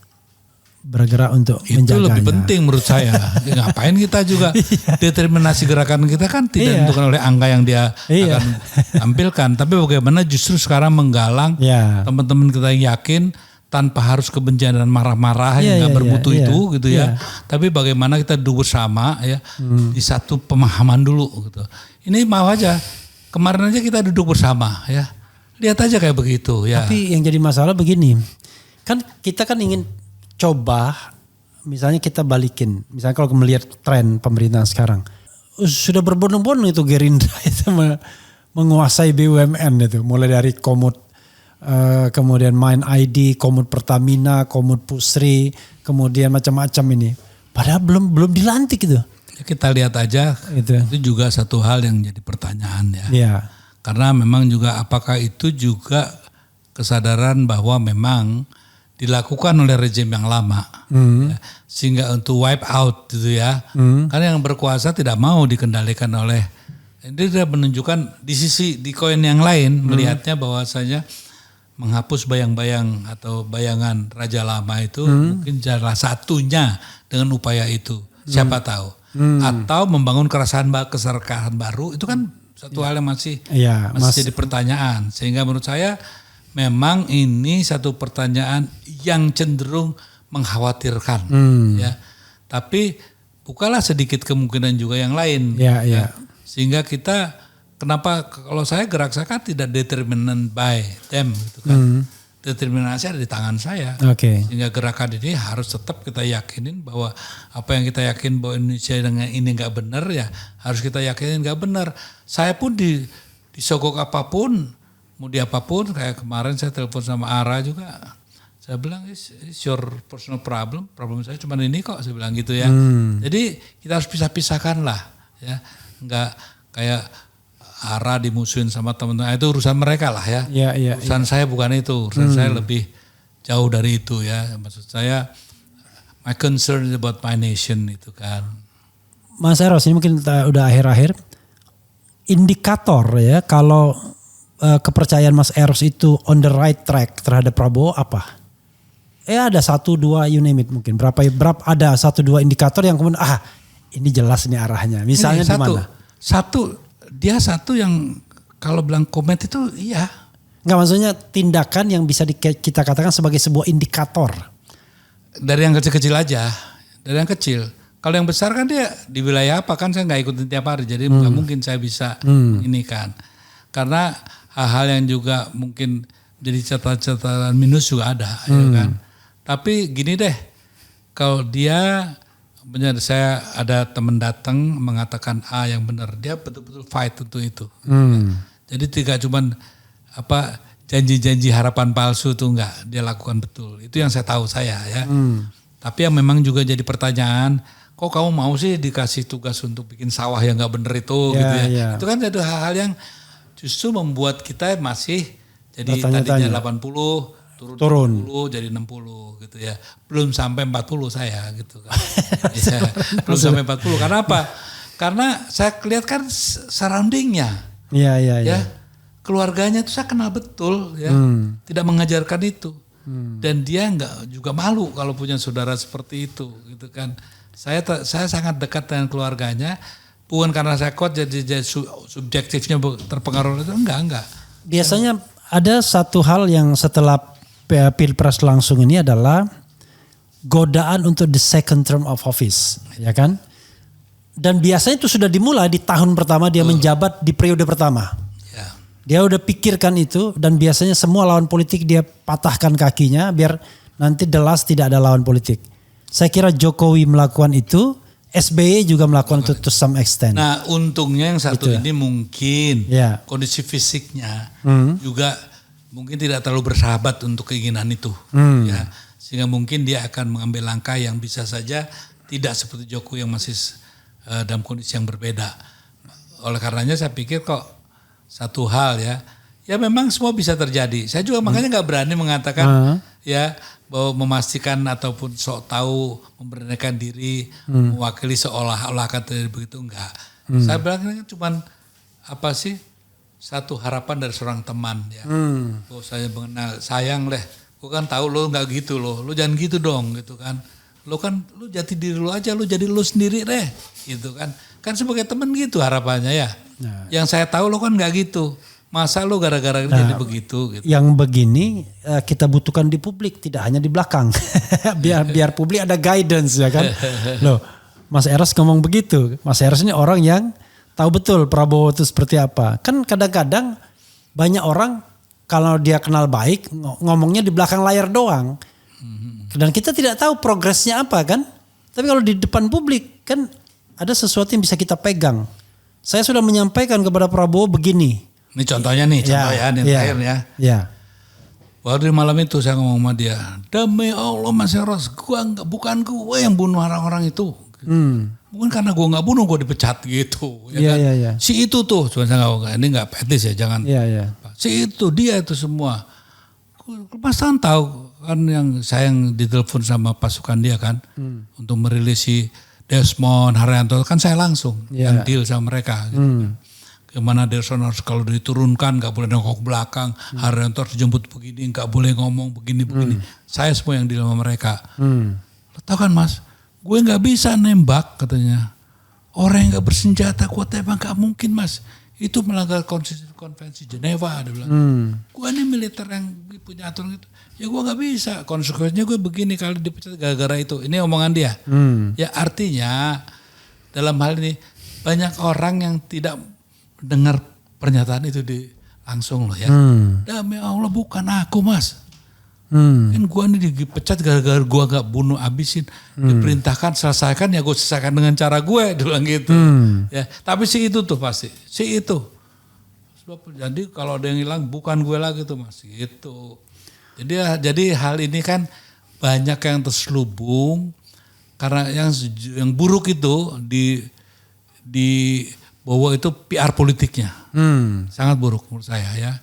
bergerak untuk menjaganya. Itu lebih penting menurut saya. Ngapain kita juga determinasi gerakan kita kan tidak ditentukan oleh angka yang dia akan tampilkan, tapi bagaimana justru sekarang menggalang teman-teman kita yang yakin tanpa harus kebencian dan marah-marah yang nggak bermutu itu gitu ya. Tapi bagaimana kita duduk bersama ya di satu pemahaman dulu gitu. Ini mau aja kemarin aja kita duduk bersama ya. Lihat aja kayak begitu ya. Tapi yang jadi masalah begini. Kan kita kan ingin coba misalnya kita balikin. Misalnya kalau melihat tren pemerintahan sekarang. Sudah berbondong-bondong itu Gerindra itu menguasai BUMN itu. Mulai dari Komut, kemudian Main ID, Komut Pertamina, Komut Pusri, kemudian macam-macam ini. Padahal belum dilantik itu. Kita lihat aja itu juga satu hal yang jadi pertanyaan ya. Karena memang juga apakah itu juga kesadaran bahwa memang dilakukan oleh rejim yang lama. Ya, sehingga untuk wipe out gitu ya. Karena yang berkuasa tidak mau dikendalikan oleh, ini dia menunjukkan di koin yang lain melihatnya bahwasanya menghapus bayang-bayang atau bayangan Raja Lama itu mungkin salah satunya dengan upaya itu. Siapa tahu. Atau membangun keserakahan baru itu kan satu hal yang masih jadi pertanyaan. Sehingga menurut saya memang ini satu pertanyaan yang cenderung mengkhawatirkan, ya. Tapi bukalah sedikit kemungkinan juga yang lain, ya. Sehingga kita, kenapa kalau saya gerak saya kan tidak determined by them, gitu kan. Determinasi ada di tangan saya, sehingga gerakan ini harus tetap kita yakinin bahwa apa yang kita yakin bahwa Indonesia dengan ini nggak benar, ya harus kita yakinin nggak benar. Saya pun disogok apapun, mau di apapun, kayak kemarin saya telepon sama Ara juga. Saya bilang, it's your personal problem saya cuma ini kok, saya bilang gitu ya. Jadi kita harus pisah-pisahkan lah, ya. Enggak kayak Ara dimusuhin sama teman-teman, itu urusan mereka lah ya. Urusan saya bukan itu, urusan saya lebih jauh dari itu ya. Maksud saya, my concern is about my nation itu kan. Mas Eros, ini mungkin udah akhir-akhir. Indikator ya, kalau kepercayaan Mas Eros itu on the right track terhadap Prabowo apa? Ada 1-2 you name it mungkin. Berapa ada 1-2 indikator yang kemudian ini jelas nih arahnya. Misalnya di mana? Dia satu yang kalau bilang koment itu iya. Enggak, maksudnya tindakan yang bisa kita katakan sebagai sebuah indikator. Dari yang kecil-kecil aja. Dari yang kecil. Kalau yang besar kan dia di wilayah apa kan saya nggak ikutin tiap hari. Jadi nggak mungkin saya bisa ini kan. Karena hal-hal yang juga mungkin jadi catatan minus juga ada. Ya kan. Tapi gini deh. Kalau dia... saya ada teman datang mengatakan A yang benar, dia betul-betul fight untuk itu. Jadi tidak cuman janji-janji harapan palsu itu enggak, dia lakukan betul. Itu yang saya tahu saya ya. Tapi yang memang juga jadi pertanyaan, kok kamu mau sih dikasih tugas untuk bikin sawah yang enggak benar itu gitu ya. Itu kan ada hal-hal yang justru membuat kita masih jadi tadinya 80 turun 60 jadi 60 gitu ya. Belum sampai 40 saya gitu kan. Ya, belum sampai 40. Karena apa? Karena saya lihat kan surroundingnya. Ya. Keluarganya itu saya kenal betul ya. Tidak mengajarkan itu. Dan dia enggak juga malu kalau punya saudara seperti itu gitu kan. Saya sangat dekat dengan keluarganya. Bukan karena saya kuat jadi subjektifnya terpengaruh itu enggak. Biasanya ada satu hal yang setelah Pilpres langsung ini adalah godaan untuk the second term of office, ya kan? Dan biasanya itu sudah dimulai di tahun pertama dia menjabat di periode pertama. Ya. Dia udah pikirkan itu dan biasanya semua lawan politik dia patahkan kakinya biar nanti the last tidak ada lawan politik. Saya kira Jokowi melakukan itu, SBY juga melakukan itu to some extent. Nah untungnya yang satu ini mungkin kondisi fisiknya juga mungkin tidak terlalu bersahabat untuk keinginan itu, ya sehingga mungkin dia akan mengambil langkah yang bisa saja tidak seperti Jokowi yang masih dalam kondisi yang berbeda. Oleh karenanya saya pikir kok satu hal ya memang semua bisa terjadi. Saya juga makanya nggak berani mengatakan ya bahwa memastikan ataupun sok tahu memberanikan diri mewakili seolah-olah kata begitu enggak. Saya bilang cuman satu harapan dari seorang teman ya. Oh saya mengenal, sayang leh. Gue kan tahu lo nggak gitu lo jangan gitu dong gitu kan. Lu jati diri lo aja, lu jadi lo sendiri deh gitu kan. Kan sebagai teman gitu harapannya ya. Yang saya tahu lo kan nggak gitu. Masa lo gara-gara jadi begitu gitu. Yang begini kita butuhkan di publik, tidak hanya di belakang. biar publik ada guidance ya kan. Loh, Mas Eros ngomong begitu. Mas Eros ini orang yang tahu betul Prabowo itu seperti apa. Kan kadang-kadang banyak orang kalau dia kenal baik ngomongnya di belakang layar doang. Dan kita tidak tahu progresnya apa kan. Tapi kalau di depan publik kan ada sesuatu yang bisa kita pegang. Saya sudah menyampaikan kepada Prabowo begini. Ini contohnya nih, terakhir ya. Waktu di malam itu saya ngomong sama dia, demi Allah Mas Eros, bukan gue yang bunuh orang-orang itu. Mungkin karena gue nggak bunuh gue dipecat gitu. Iya. Si itu tuh, cuma saya nggak, ini nggak etis ya, jangan. Si itu dia itu semua. Mas Tan tahu kan yang saya yang ditelepon sama pasukan dia kan, untuk merilis si Desmond Haryanto kan saya langsung yang deal sama mereka. Gitu. Gimana Desmond harus kalau diturunkan nggak boleh nengok belakang, Haryanto harus jemput begini, nggak boleh ngomong begini. Saya semua yang deal sama mereka. Lo tau kan Mas? Gue gak bisa nembak katanya. Orang yang gak bersenjata gue tembak gak mungkin Mas. itu melanggar konvensi Geneva, dia bilang. Gue ini militer yang punya aturan gitu. Ya gue nggak bisa, konsekuensinya gue begini kalau dipecat gara-gara itu. Ini omongan dia. Ya artinya dalam hal ini banyak orang yang tidak mendengar pernyataan itu langsung loh ya. Demi Allah bukan aku mas. Kan gue ini dipecat gara-gara gue gak bunuh abisin. Diperintahkan selesaikan ya gue selesaikan dengan cara gue. Dia bilang gitu. Ya, tapi si itu tuh pasti. Si itu. Jadi kalau ada yang hilang bukan gue lagi tuh mas. Gitu. Jadi hal ini kan banyak yang terselubung. Karena yang buruk itu di bahwa itu PR politiknya. Sangat buruk menurut saya ya.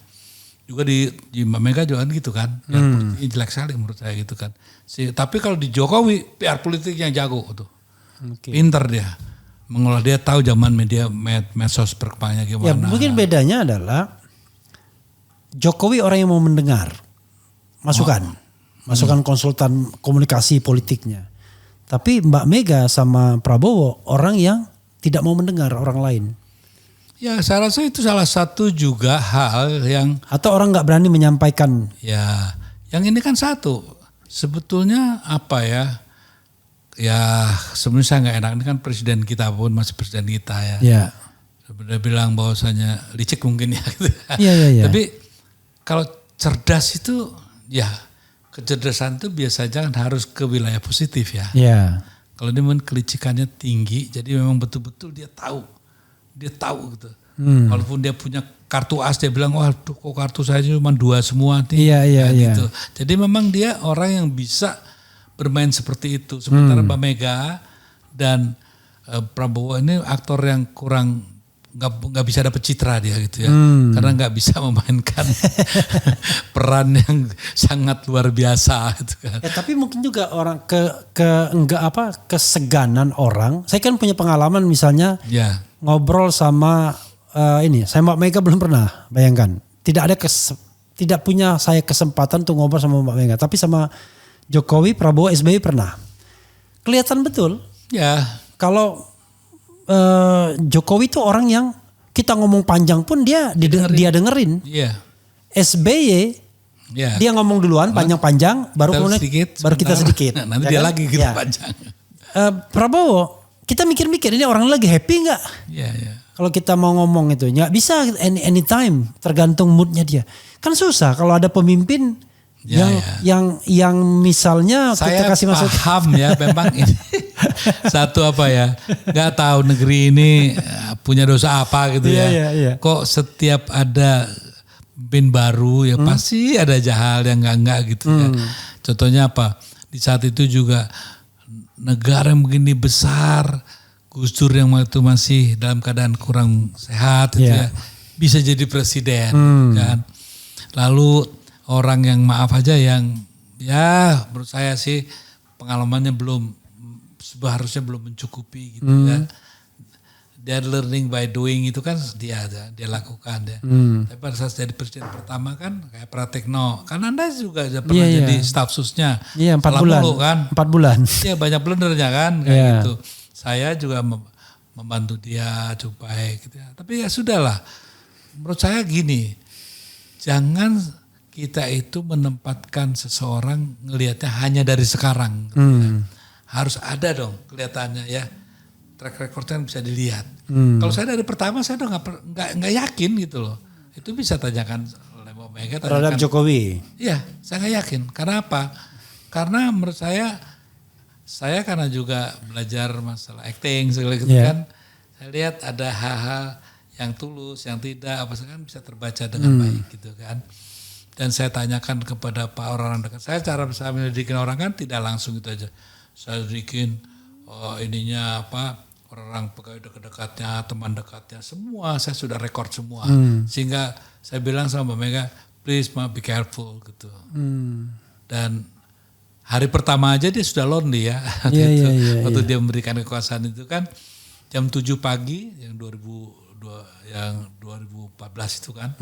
Juga di Mbak Mega juga kan gitu kan. PR politiknya jelek sekali menurut saya gitu kan. Tapi kalau di Jokowi PR politik yang jago tuh. Pinter dia. Mengolah, dia tahu zaman medsos perkembangannya gimana. Ya mungkin bedanya adalah Jokowi orang yang mau mendengar masukan. Masukan konsultan komunikasi politiknya. Tapi Mbak Mega sama Prabowo orang yang tidak mau mendengar orang lain. Ya saya rasa itu salah satu juga hal yang. Atau orang gak berani menyampaikan. Ya yang ini kan satu. Sebetulnya apa ya. Ya sebenarnya saya gak enak. Ini kan presiden kita pun masih presiden kita ya. Ya. Sebenarnya bilang bahwasanya licik mungkin ya. Gitu. Iya. Tapi kalau cerdas itu ya. Kecerdasan itu biasanya kan harus ke wilayah positif ya. Iya. Kalau dia memang kelicikannya tinggi, jadi memang betul-betul dia tahu gitu. Walaupun dia punya kartu as, dia bilang, wah kok kartu saya cuma 2 semua nih. Iya. Gitu. Jadi memang dia orang yang bisa bermain seperti itu. Sementara Mbak Mega dan Prabowo ini aktor yang kurang nggak bisa dapet citra dia gitu ya, karena nggak bisa memainkan peran yang sangat luar biasa gitu kan. Ya, tapi mungkin juga orang keseganan orang. Saya kan punya pengalaman misalnya ngobrol sama saya Mbak Mega belum pernah, bayangkan. Tidak punya saya kesempatan untuk ngobrol sama Mbak Mega, tapi sama Jokowi, Prabowo, SBY pernah. Kelihatan betul. Ya. Kalau Jokowi itu orang yang kita ngomong panjang pun dia dengerin. Iya. SBY dia ngomong duluan panjang-panjang baru kita sedikit. Nanti dia lagi gitu panjang. Prabowo kita mikir-mikir ini orang lagi happy nggak? Iya. Kalau kita mau ngomong itu nggak bisa anytime, tergantung moodnya dia. Kan susah kalau ada pemimpin yang misalnya saya kita kasih masukan. Paham ya memang ini. Satu apa ya, nggak tahu negeri ini punya dosa apa gitu ya. Iya. Kok setiap ada pemimpin baru ya pasti ada hal yang enggak gitu ya. Contohnya apa? Di saat itu juga negara yang begini besar, Gus Dur yang waktu masih dalam keadaan kurang sehat gitu ya, bisa jadi presiden kan. Lalu orang yang maaf aja yang ya menurut saya sih pengalamannya seharusnya belum mencukupi gitu ya. Dia learning by doing itu kan dia lakukan ya. Tapi pada saat jadi presiden pertama kan kayak Pratikno. Kan Anda juga pernah jadi staf susnya. Iya 4 bulan. Kan? 4 bulan. Iya banyak blendernya kan kayak gitu. Saya juga membantu dia cukup baik gitu ya. Tapi ya sudahlah. Menurut saya gini. Jangan kita itu menempatkan seseorang ngelihatnya hanya dari sekarang. Gitu ya. Harus ada dong kelihatannya ya. Track recordnya bisa dilihat. Kalau saya dari pertama saya udah nggak yakin gitu loh. Itu bisa tanyakan oleh Mbak Mega. Terhadap Jokowi. Iya, saya nggak yakin. Karena apa? Karena menurut saya karena juga belajar masalah acting segala gitu kan. Saya lihat ada hal-hal yang tulus, yang tidak, apa kan bisa terbaca dengan baik gitu kan. Dan saya tanyakan kepada orang dekat saya, cara saya menyelidikin orang kan tidak langsung gitu aja. Saya selidikin ininya apa. Orang pegawai dekat-dekatnya, teman dekatnya, semua saya sudah rekord semua. Sehingga saya bilang sama Mbak Mega, please ma, be careful gitu. Dan hari pertama aja dia sudah lonely ya. Waktu dia memberikan kekuasaan itu kan jam 7 pagi yang 2014 itu kan.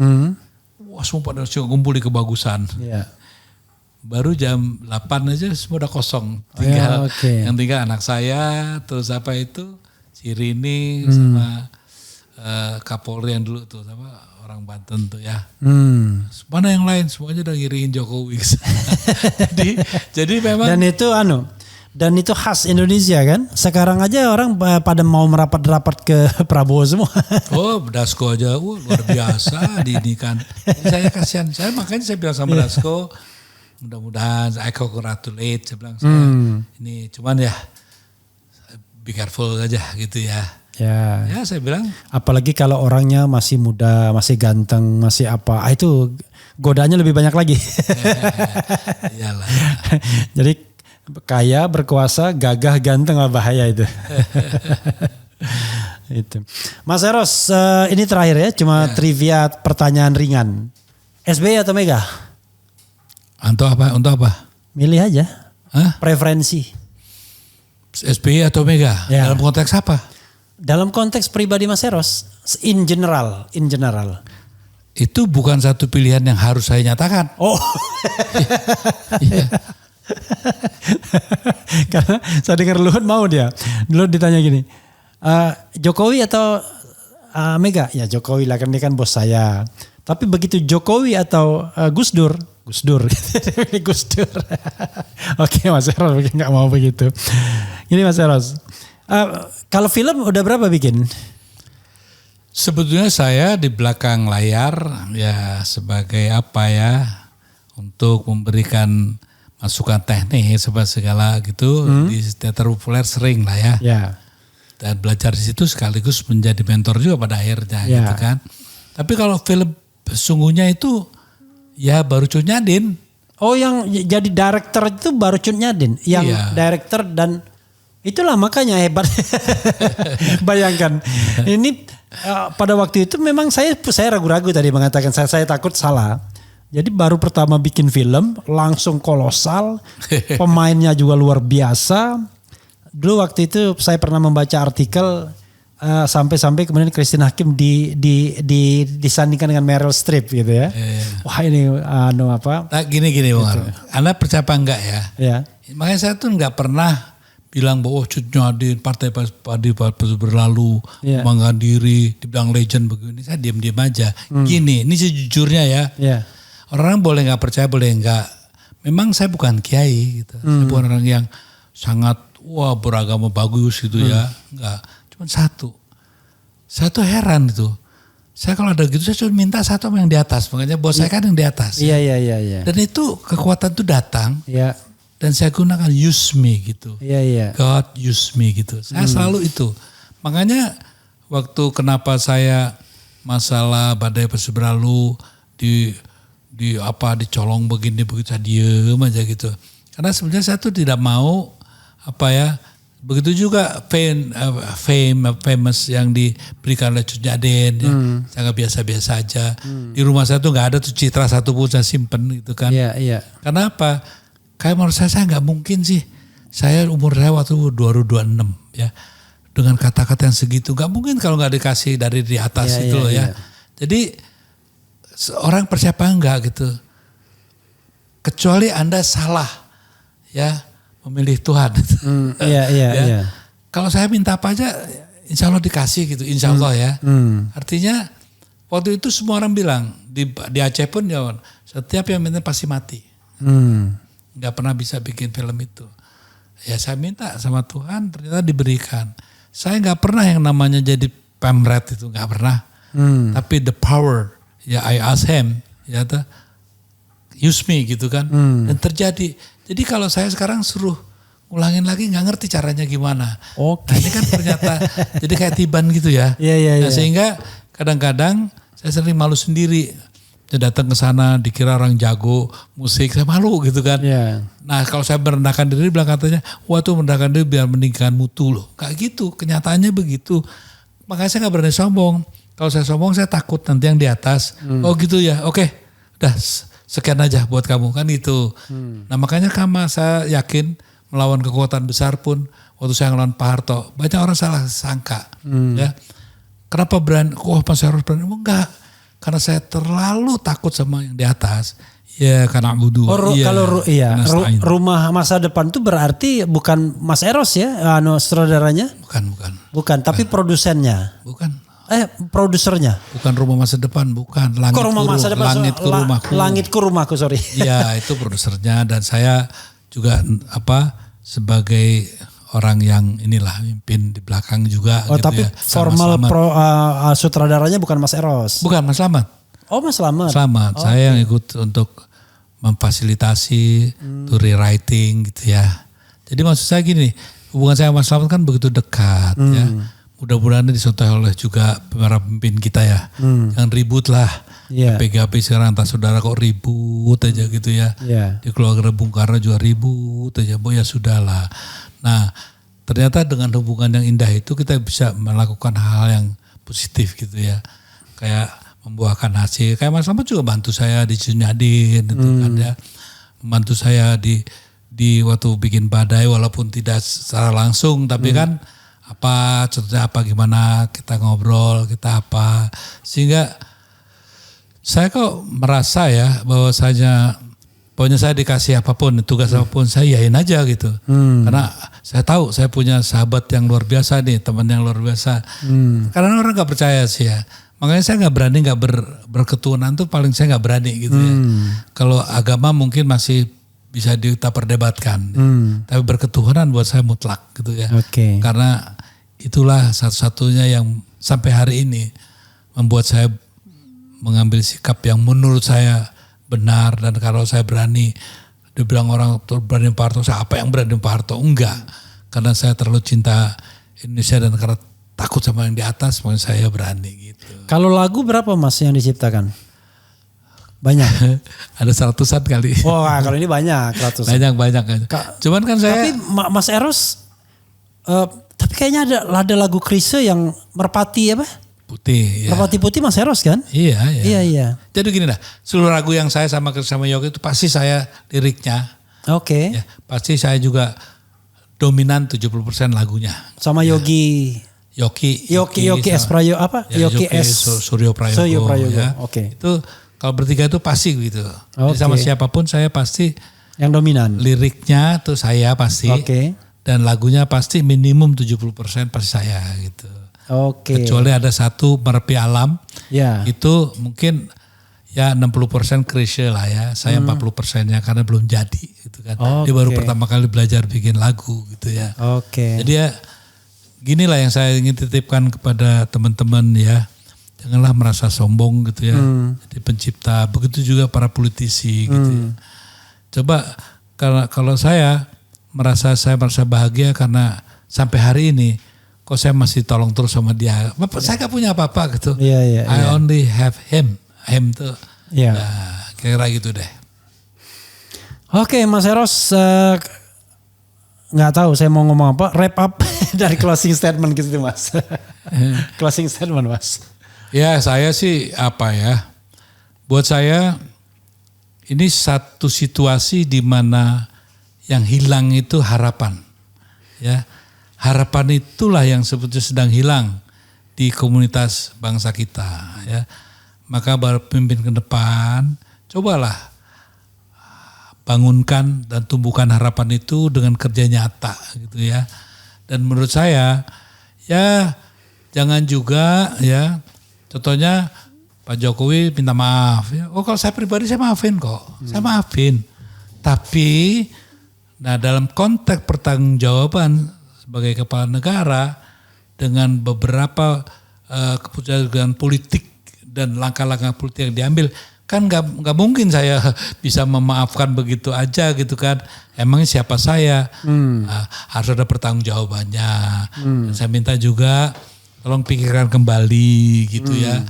Wah semua pada kumpul di Kebagusan. Baru jam 8 aja semua udah kosong. Yang tinggal anak saya, terus apa itu, si Rini sama Kapolri yang dulu tuh orang Banten tuh ya. Mana yang lain semuanya udah ngiriin Jokowi. jadi memang. Dan itu khas Indonesia kan. Sekarang aja orang pada mau merapat-rapat ke Prabowo semua. Oh, Dasko aja luar biasa diinikan. Saya kasihan, makanya saya bilang sama Dasko, mudah-mudahan I congratulate, saya bilang ini cuman ya be careful aja gitu ya. Ya saya bilang. Apalagi kalau orangnya masih muda, masih ganteng, masih apa, itu godaannya lebih banyak lagi. Iyalah. Jadi kaya, berkuasa, gagah, ganteng, bahaya itu. Itu. Mas Eros, ini terakhir ya, cuma trivia pertanyaan ringan. SBY atau Mega? Untuk apa? Milih aja. Preferensi. SBY atau Mega? Ya. Dalam konteks apa? Dalam konteks pribadi Mas Eros, in general. Itu bukan satu pilihan yang harus saya nyatakan. Oh. Iya. Karena saya dengar Luhut mau dia. Luhut ditanya gini, Jokowi atau Mega? Ya Jokowi lah, kan dia kan bos saya. Tapi begitu Jokowi atau Gus Dur. Gus Dur. Oke Mas Eros nggak mau begitu. Gini Mas Eros, kalau film udah berapa bikin? Sebetulnya saya di belakang layar ya sebagai untuk memberikan masukan teknis segala gitu di teater populer sering lah ya. Dan belajar di situ sekaligus menjadi mentor juga pada akhirnya gitu kan. Tapi kalau film sesungguhnya itu ya baru Cut Nyadin. Oh, yang jadi director itu baru Cut Nyadin, yang director, dan itulah makanya hebat. Bayangkan ini pada waktu itu memang saya ragu-ragu tadi mengatakan saya takut salah. Jadi baru pertama bikin film langsung kolosal, pemainnya juga luar biasa. Dulu waktu itu saya pernah membaca artikel sampai kemudian Christine Hakim disandingkan dengan Meryl Streep gitu ya. Wah ini apa? Nah, gini Bang Arun. Anda percaya apa enggak ya? Makanya saya tuh nggak pernah bilang bahwa Cut Nyadin partai berlalu mengangkat diri dibilang legend begini. Saya diam-diam aja. Gini, ini sejujurnya ya. Orang boleh nggak percaya, boleh nggak. Memang saya bukan kiai gitu. Saya bukan orang yang sangat beragama bagus gitu ya. Enggak. Cuma satu. Saya tuh heran gitu. Saya kalau ada gitu saya cuma minta satu sama yang di atas. Makanya bos saya kan yang di atas. Iya. Dan itu kekuatan tuh datang. Dan saya gunakan use me gitu. God use me gitu. Saya selalu itu. Makanya waktu kenapa saya masalah badai pasti berlalu dicolong begini begitu saya diem aja gitu. Karena sebenarnya saya tuh tidak mau begitu juga famous yang diberikan oleh Cut Nyadin sangat biasa-biasa aja. Di rumah saya tuh nggak ada tuh citra satu pun saya simpen gitu kan. Karena apa? Kayak menurut saya nggak mungkin sih. Saya umur saya waktu 2026 ya. Dengan kata-kata yang segitu nggak mungkin kalau nggak dikasih dari di atas itu loh ya. Jadi orang percaya apa enggak gitu. Kecuali Anda salah ya memilih Tuhan. Iya. Kalau saya minta apa aja insya Allah dikasih gitu. Insya Allah ya. Artinya waktu itu semua orang bilang di Aceh pun ya setiap yang minta pasti mati. Gak pernah bisa bikin film itu. Ya saya minta sama Tuhan ternyata diberikan. Saya gak pernah yang namanya jadi pamret itu. Gak pernah. Tapi the power. Ya I ask him, use me gitu kan. Dan terjadi. Jadi kalau saya sekarang suruh ulangin lagi nggak ngerti caranya gimana. Nah ini kan ternyata jadi kayak tiban gitu ya. Nah, sehingga kadang-kadang saya sering malu sendiri. Saya datang ke sana dikira orang jago musik, saya malu gitu kan. Nah kalau saya merendahkan diri bilang katanya, wah tuh merendahkan diri biar meninggikan mutu loh. Kayak gitu, kenyataannya begitu. Makanya saya nggak berani sombong. Kalau saya sombong saya takut nanti yang di atas. Oh gitu ya, oke. Udah sekian aja buat kamu kan itu. Nah makanya saya yakin melawan kekuatan besar pun waktu saya ngelawan Pak Harto banyak orang salah sangka. Ya. Kenapa berani? Mas Eros berani? Enggak. Karena saya terlalu takut sama yang di atas. Ya karena budu. Rumah masa depan itu berarti bukan Mas Eros ya, saudaranya? Bukan. Tapi produsennya. Bukan. Produsernya? Bukan Rumah Masa Depan, bukan. Langitku Rumahku, sorry. Iya, itu produsernya dan saya juga sebagai orang yang mimpin di belakang juga. Oh, gitu tapi ya. Formal sutradaranya bukan Mas Eros? Bukan, Mas Slamet. Oh, Mas Slamet. Saya yang ikut untuk memfasilitasi, to rewriting gitu ya. Jadi maksud saya gini, hubungan saya sama Mas Slamet kan begitu dekat ya. Mudah-mudahan disertai oleh juga para pemimpin kita ya. Jangan ribut lah. Yeah. PGP sekarang antar saudara kok ribut aja gitu ya. Yeah. Di keluarga Bung Karno juga ribut aja. Ya sudahlah. Nah ternyata dengan hubungan yang indah itu kita bisa melakukan hal yang positif gitu ya. Kayak membuahkan hasil. Kayak Mas Slamet juga bantu saya di Sunyadin gitu kan ya. Membantu saya di waktu bikin badai walaupun tidak secara langsung tapi kan contohnya gimana kita ngobrol, kita sehingga saya kok merasa ya bahwasanya pokoknya saya dikasih apapun, tugas apapun saya yain aja gitu. Karena saya tahu saya punya sahabat yang luar biasa nih, teman yang luar biasa. Karena orang gak percaya sih ya. Makanya saya gak berani berketuhanan tuh paling saya gak berani gitu ya. Kalau agama mungkin masih bisa kita perdebatkan. Tapi berketuhanan buat saya mutlak gitu ya. Okay. Karena itulah satu-satunya yang sampai hari ini membuat saya mengambil sikap yang menurut saya benar. Dan kalau saya berani, dibilang orang berani Pak Harto, saya apa yang berani Pak Harto? Enggak. Karena saya terlalu cinta Indonesia dan karena takut sama yang di atas, makanya saya berani gitu. Kalau lagu berapa Mas yang diciptakan? Banyak. Ada 100-an kali. Wah, kalau ini banyak, ratusan. Banyak. Cuman kan saya. Tapi Mas Eros, tapi kayaknya ada lagu Chrisye yang Merpati Putih. Ya. Merpati Putih Mas Eros kan? Iya. Jadi gini dah, seluruh lagu yang saya sama Yogi itu pasti saya liriknya. Oke. Ya, pasti saya juga dominan 70% lagunya. Sama Yogi. Yogi S Prayogo Yogi S Suryo Prayogo. Ya. Oke. Itu kalau bertiga itu pasti gitu. Jadi sama siapapun saya pasti yang dominan. Liriknya tuh saya pasti. Oke. Dan lagunya pasti minimum 70% pasti saya gitu. Oke. Kecuali ada satu Merepi Alam. Ya. Itu mungkin ya 60% Chrisye lah ya. Saya 40%-nya karena belum jadi gitu kan. Dia baru pertama kali belajar bikin lagu gitu ya. Oke. Jadi ya ginilah yang saya ingin titipkan kepada teman-teman ya. Janganlah merasa sombong gitu ya. Jadi pencipta, begitu juga para politisi gitu ya. Coba kalau saya merasa bahagia karena sampai hari ini kok saya masih tolong terus sama dia. Saya gak punya apa-apa gitu. I only have him tuh. Nah, kira-kira gitu deh. Oke, Mas Eros, nggak tahu saya mau ngomong apa. Wrap up dari closing statement gitu Mas. Closing statement Mas. Ya saya sih buat saya ini satu situasi di mana yang hilang itu harapan. Ya, harapan itulah yang sebetulnya sedang hilang di komunitas bangsa kita. Ya, maka pemimpin ke depan, cobalah bangunkan dan tumbuhkan harapan itu dengan kerja nyata, gitu ya. Dan menurut saya, ya jangan juga ya, contohnya Pak Jokowi minta maaf. Ya. Oh kalau saya pribadi saya maafin kok, saya maafin. Tapi nah dalam konteks pertanggungjawaban sebagai kepala negara dengan beberapa keputusan politik dan langkah-langkah politik yang diambil kan nggak mungkin saya bisa memaafkan begitu aja gitu kan. Emangnya siapa saya? Harus ada pertanggungjawabannya. Saya minta juga tolong pikirkan kembali gitu ya.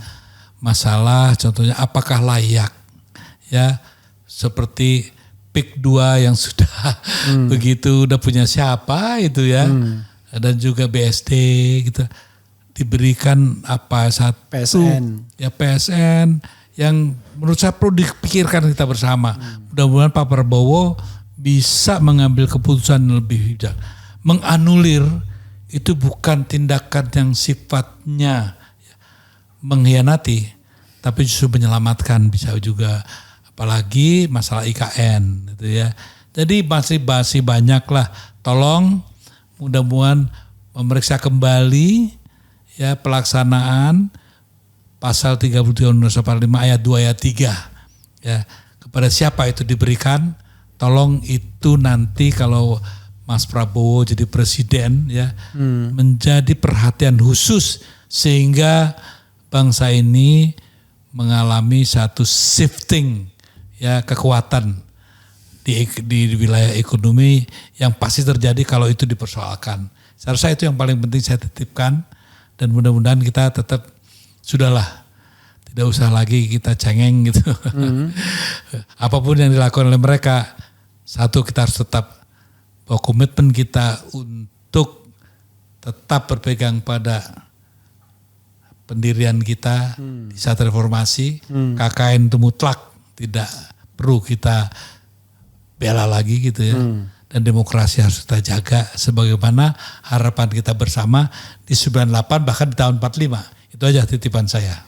Masalah contohnya apakah layak ya seperti PIK 2 yang sudah begitu udah punya siapa itu ya. Dan juga BSD gitu. Diberikan satu PSN. Ya PSN yang menurut saya perlu dipikirkan kita bersama. Mudah-mudahan Pak Prabowo bisa mengambil keputusan yang lebih bijak. Menganulir itu bukan tindakan yang sifatnya mengkhianati, tapi justru menyelamatkan bisa juga. Apalagi masalah IKN gitu ya. Jadi masih banyak lah. Tolong mudah-mudahan memeriksa kembali ya pelaksanaan pasal 33 Undang-Undang 45 ayat 2 ayat 3 ya, kepada siapa itu diberikan, tolong itu nanti kalau Mas Prabowo jadi presiden ya, menjadi perhatian khusus sehingga bangsa ini mengalami satu shifting ya, kekuatan di wilayah ekonomi yang pasti terjadi kalau itu dipersoalkan. Saya rasa itu yang paling penting saya titipkan, dan mudah-mudahan kita tetap sudahlah, tidak usah lagi kita cengeng gitu. Apapun yang dilakukan oleh mereka, satu, kita harus tetap bahwa komitmen kita untuk tetap berpegang pada pendirian kita di saat reformasi. KKN itu mutlak, tidak perlu kita bela lagi gitu ya. Dan demokrasi harus kita jaga sebagaimana harapan kita bersama di 98 bahkan di tahun 45. Itu aja titipan saya.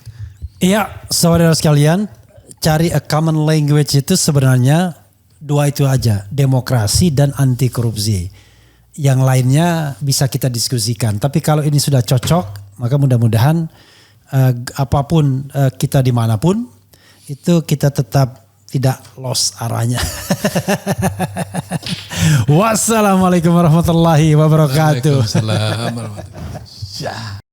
Iya, saudara sekalian, cari a common language itu sebenarnya dua itu aja, demokrasi dan anti korupsi. Yang lainnya bisa kita diskusikan. Tapi kalau ini sudah cocok, maka mudah-mudahan apapun kita dimanapun, itu kita tetap tidak lost arahnya. Wassalamualaikum warahmatullahi wabarakatuh. Waalaikumsalam warahmatullahi wabarakatuh.